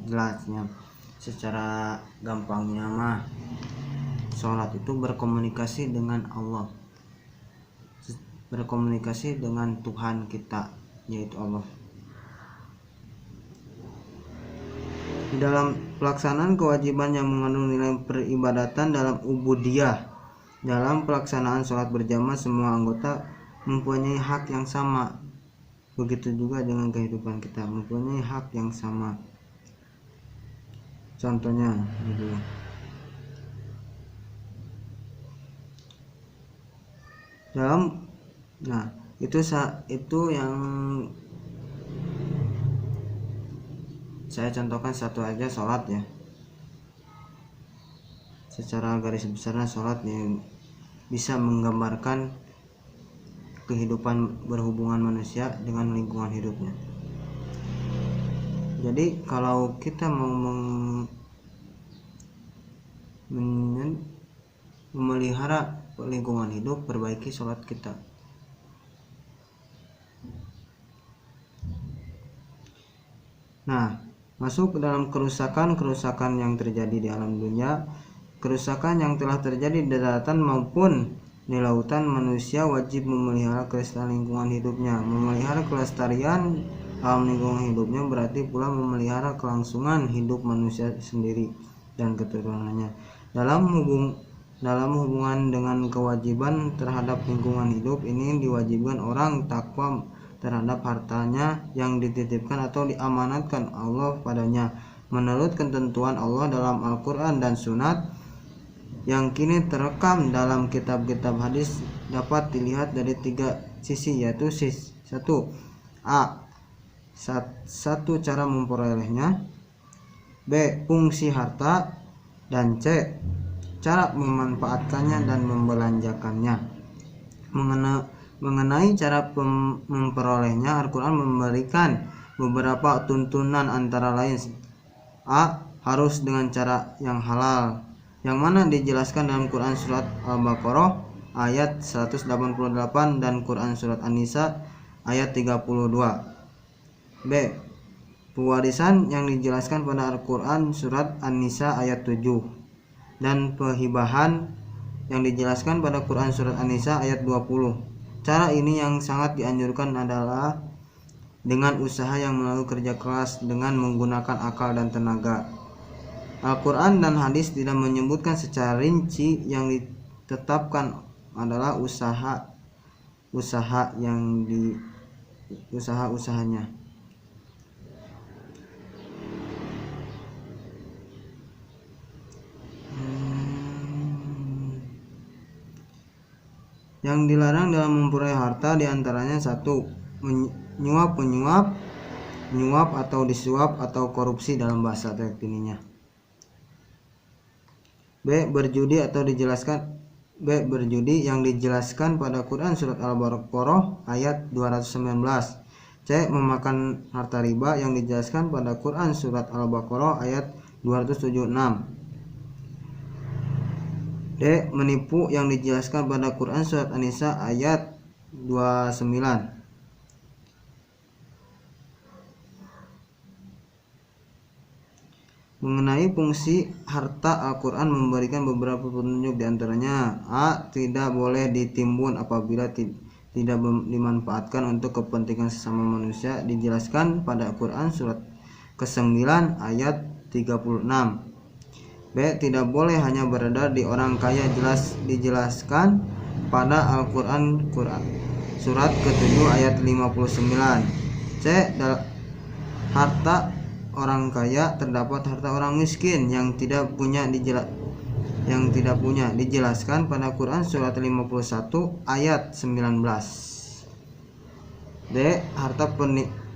jelasnya, secara gampangnya mah sholat itu berkomunikasi dengan Allah, berkomunikasi dengan Tuhan kita yaitu Allah. Di dalam pelaksanaan kewajiban yang mengandung nilai peribadatan dalam ubudiyah, dalam pelaksanaan sholat berjamaah semua anggota mempunyai hak yang sama. Begitu juga dengan kehidupan kita, mempunyai hak yang sama. Contohnya gitu. Itu yang saya contohkan satu aja, sholat ya. Secara garis besarnya sholat yang bisa menggambarkan kehidupan berhubungan manusia dengan lingkungan hidupnya. Jadi kalau kita mau memelihara lingkungan hidup, perbaiki sholat kita. Nah, masuk ke dalam kerusakan yang terjadi di alam dunia, kerusakan yang telah terjadi di daratan maupun di lautan, manusia wajib memelihara kelestarian lingkungan hidupnya. Memelihara kelestarian alam lingkungan hidupnya berarti pula memelihara kelangsungan hidup manusia sendiri dan keturunannya. Dalam hubungan dengan kewajiban terhadap lingkungan hidup ini, diwajibkan orang takwa terhadap hartanya yang dititipkan atau diamanatkan Allah padanya menurut ketentuan Allah dalam Al-Quran dan Sunat yang kini terekam dalam kitab-kitab hadis, dapat dilihat dari 3 sisi, yaitu satu, satu cara memperolehnya, B, fungsi harta, dan C, cara memanfaatkannya dan membelanjakannya. Mengenai cara memperolehnya, Al-Quran memberikan beberapa tuntunan, antara lain A, harus dengan cara yang halal, yang mana dijelaskan dalam Quran surat Al-Baqarah ayat 188 dan Quran surat An-Nisa ayat 32. B, pewarisan yang dijelaskan pada Al-Quran surat An-Nisa ayat 7 dan pehibahan yang dijelaskan pada Quran surat An-Nisa ayat 20. Cara ini yang sangat dianjurkan adalah dengan usaha yang melalui kerja keras dengan menggunakan akal dan tenaga. Al-Quran dan hadis tidak menyebutkan secara rinci, yang ditetapkan adalah usahanya. Yang dilarang dalam memperoleh harta diantaranya 1. Menyuap atau disuap atau korupsi dalam bahasa terkininya. B. Berjudi yang dijelaskan pada Quran surat Al-Baqarah ayat 219. C. Memakan harta riba yang dijelaskan pada Quran surat Al-Baqarah ayat 276. D. Menipu yang dijelaskan pada Quran surat An-Nisa ayat 29. Mengenai fungsi harta, Al-Quran memberikan beberapa petunjuk, diantaranya A. Tidak boleh ditimbun apabila tidak dimanfaatkan untuk kepentingan sesama manusia, dijelaskan pada Al-Quran surat ke-9 ayat 36. B. Tidak boleh hanya beredar di orang kaya, dijelaskan pada Al-Quran surat ke-7 ayat 59. C. Harta orang kaya terdapat harta orang miskin yang tidak punya, dijelaskan pada Quran surat 51 ayat 19. D. Harta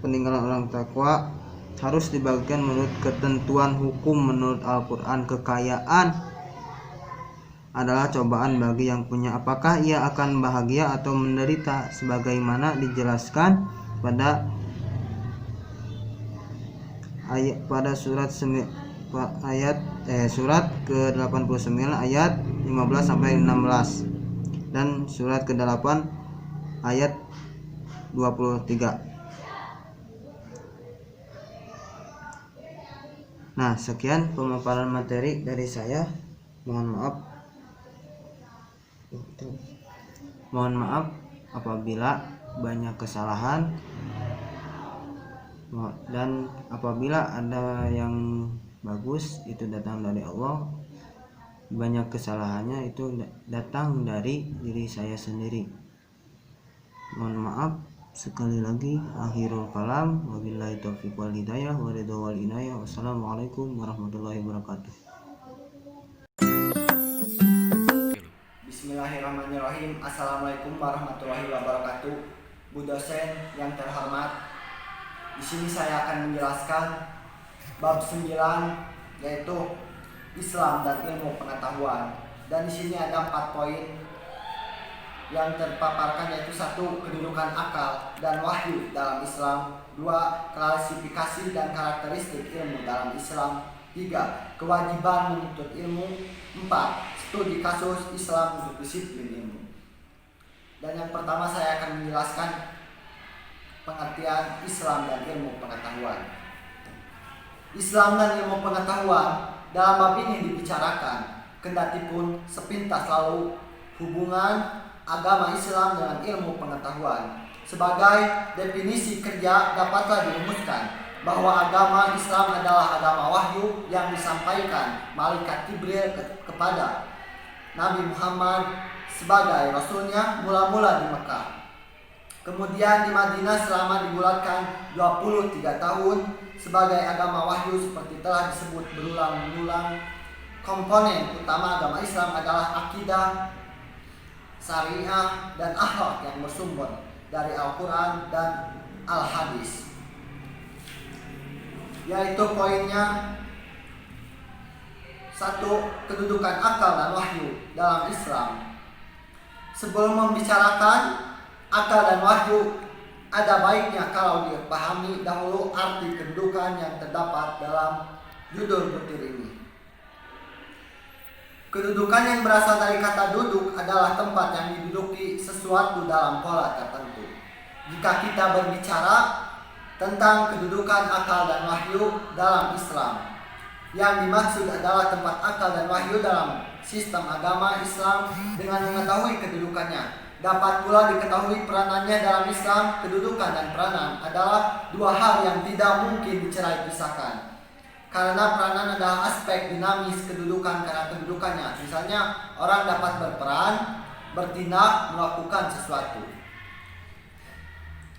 peninggalan orang takwa harus dibagikan menurut ketentuan hukum. Menurut Al-Quran, kekayaan adalah cobaan bagi yang punya. Apakah ia akan bahagia atau menderita, sebagaimana dijelaskan pada surat ke-89 ayat 15 sampai 16 dan surat ke-8 ayat 23. Nah, sekian pemaparan materi dari saya. Mohon maaf apabila banyak kesalahan, dan apabila ada yang bagus itu datang dari Allah, banyak kesalahannya itu datang dari diri saya sendiri. Mohon maaf sekali lagi. Akhirul kalam, wabillahi taufiq wal hidayah, wa ridho wal inayah. Wassalamualaikum warahmatullahi wabarakatuh. Bismillahirrahmanirrahim. Assalamualaikum warahmatullahi wabarakatuh. Bu dosen yang terhormat, di sini saya akan menjelaskan bab 9, yaitu Islam dan ilmu pengetahuan. Dan di sini ada 4 poin yang terpaparkan, yaitu 1. Kedudukan akal dan wahyu dalam Islam. 2. Klasifikasi dan karakteristik ilmu dalam Islam. 3. Kewajiban menuntut ilmu. 4. Studi kasus Islam untuk disiplin ilmu. Dan yang pertama saya akan menjelaskan pengertian Islam dan ilmu pengetahuan. Islam dan ilmu pengetahuan dalam bab ini dibicarakan, kendati pun sepintas lalu hubungan agama Islam dengan ilmu pengetahuan. Sebagai definisi kerja dapatlah dirumuskan bahwa agama Islam adalah agama wahyu yang disampaikan malaikat Jibril kepada Nabi Muhammad sebagai rasulnya mula-mula di Mekah. Kemudian di Madinah selama dibulatkan 23 tahun sebagai agama wahyu seperti telah disebut berulang-ulang. Komponen utama agama Islam adalah akidah, syariah, dan akhlak yang bersumber dari Al-Quran dan Al-Hadis. Yaitu poinnya 1. Kedudukan akal dan wahyu dalam Islam. Sebelum membicarakan akal dan wahyu, ada baiknya kalau dipahami dahulu arti kedudukan yang terdapat dalam judul butir ini. Kedudukan yang berasal dari kata duduk adalah tempat yang diduduki sesuatu dalam pola tertentu. Jika kita berbicara tentang kedudukan akal dan wahyu dalam Islam, yang dimaksud adalah tempat akal dan wahyu dalam sistem agama Islam dengan mengetahui kedudukannya. Dapat pula diketahui peranannya dalam Islam. Kedudukan dan peranan adalah 2 hal yang tidak mungkin dicerai pisahkan, karena peranan adalah aspek dinamis kedudukan karena kedudukannya. Misalnya orang dapat berperan, bertindak, melakukan sesuatu.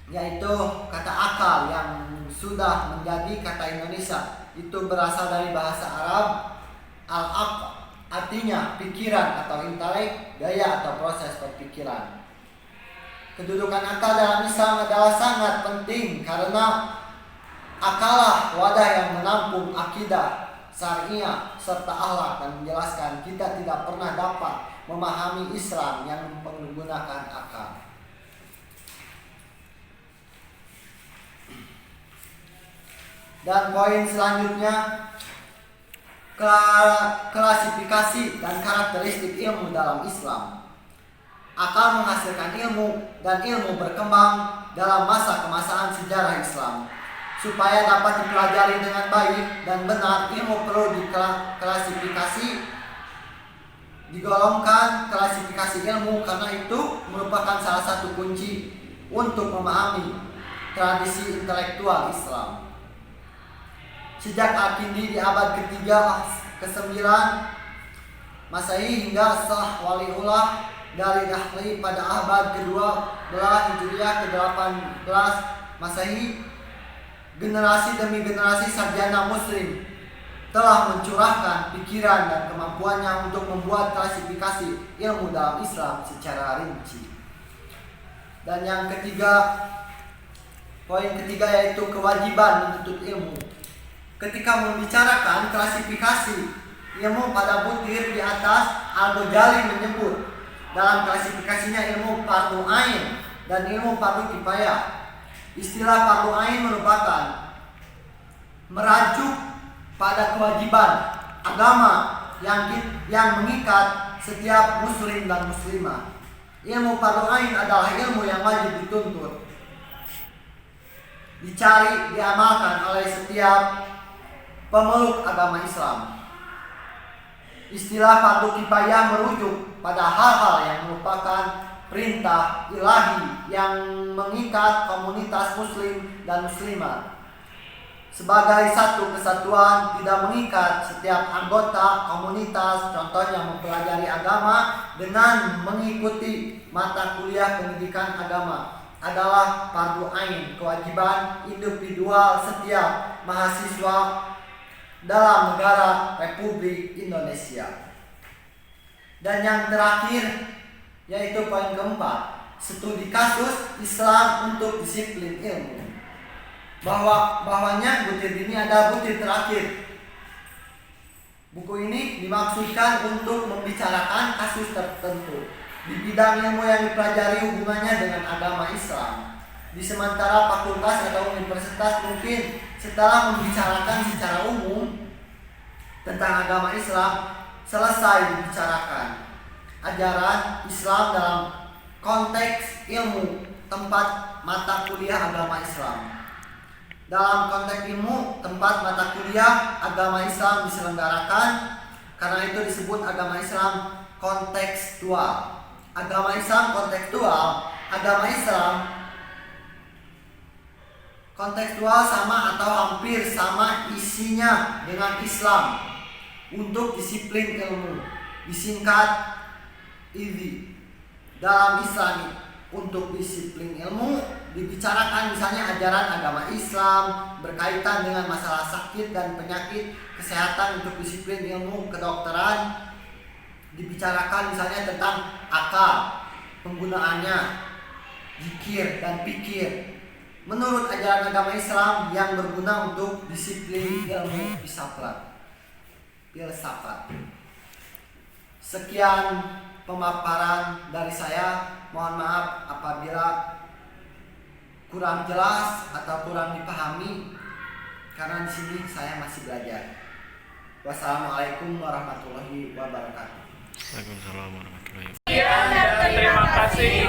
Yaitu kata akal yang sudah menjadi kata Indonesia, itu berasal dari bahasa Arab al-aql, artinya pikiran atau intelek, daya atau proses berpikiran. Kedudukan akal dalam Islam adalah sangat penting karena akallah wadah yang menampung akidah, syariah, serta akhlak, dan menjelaskan kita tidak pernah dapat memahami Islam yang menggunakan akal. Dan poin selanjutnya, klasifikasi dan karakteristik ilmu dalam Islam. Akal menghasilkan ilmu dan ilmu berkembang dalam masa kemasan sejarah Islam. Supaya dapat dipelajari dengan baik dan benar, ilmu perlu diklasifikasi, digolongkan klasifikasi ilmu, karena itu merupakan salah satu kunci untuk memahami tradisi intelektual Islam. Sejak Al-Kindi di abad ketiga ke-9 Masehi hingga Shah Waliullah dari Dahli pada abad ke-12 Hijriah ke-18 Masehi, generasi demi generasi sarjana muslim telah mencurahkan pikiran dan kemampuannya untuk membuat klasifikasi ilmu dalam Islam secara rinci. Dan yang ketiga, poin ketiga yaitu kewajiban menuntut ilmu. Ketika membicarakan klasifikasi ilmu pada butir di atas, Al-Ghazali menyebut dalam klasifikasinya ilmu fardu ain dan ilmu fardu kifayah. Istilah fardu ain merupakan merajuk pada kewajiban agama yang mengikat setiap muslim dan muslimah. Ilmu fardu ain adalah ilmu yang wajib dituntut, dicari, diamalkan oleh setiap pemeluk agama Islam. Istilah fardu kifayah merujuk pada hal-hal yang merupakan perintah ilahi yang mengikat komunitas muslim dan muslimah sebagai satu kesatuan, tidak mengikat setiap anggota komunitas. Contohnya mempelajari agama dengan mengikuti mata kuliah pendidikan agama adalah fardu ain, kewajiban individual setiap mahasiswa dalam negara Republik Indonesia. Dan yang terakhir yaitu poin keempat, studi kasus Islam untuk disiplin ilmu. Bahwanya butir ini adalah butir terakhir. Buku ini dimaksudkan untuk membicarakan kasus tertentu di bidang ilmu yang dipelajari hubungannya dengan agama Islam. Di sementara fakultas atau universitas mungkin setelah membicarakan secara umum tentang agama Islam, selesai dibicarakan ajaran Islam dalam konteks ilmu tempat mata kuliah agama Islam. Dalam konteks ilmu tempat mata kuliah agama Islam diselenggarakan, karena itu disebut agama Islam kontekstual. Agama Islam kontekstual, agama Islam kontekstual sama atau hampir sama isinya dengan Islam untuk disiplin ilmu. Disingkat IDI. Dalam Islam untuk disiplin ilmu dibicarakan misalnya ajaran agama Islam berkaitan dengan masalah sakit dan penyakit, kesehatan untuk disiplin ilmu kedokteran. Dibicarakan misalnya tentang akal, penggunaannya, zikir dan pikir menurut ajaran agama Islam yang berguna untuk disiplin ilmu filsafat. Sekian pemaparan dari saya. Mohon maaf apabila kurang jelas atau kurang dipahami, karena di sini saya masih belajar. Wassalamualaikum warahmatullahi wabarakatuh. Waalaikumsalam warahmatullahi wabarakatuh. Terima kasih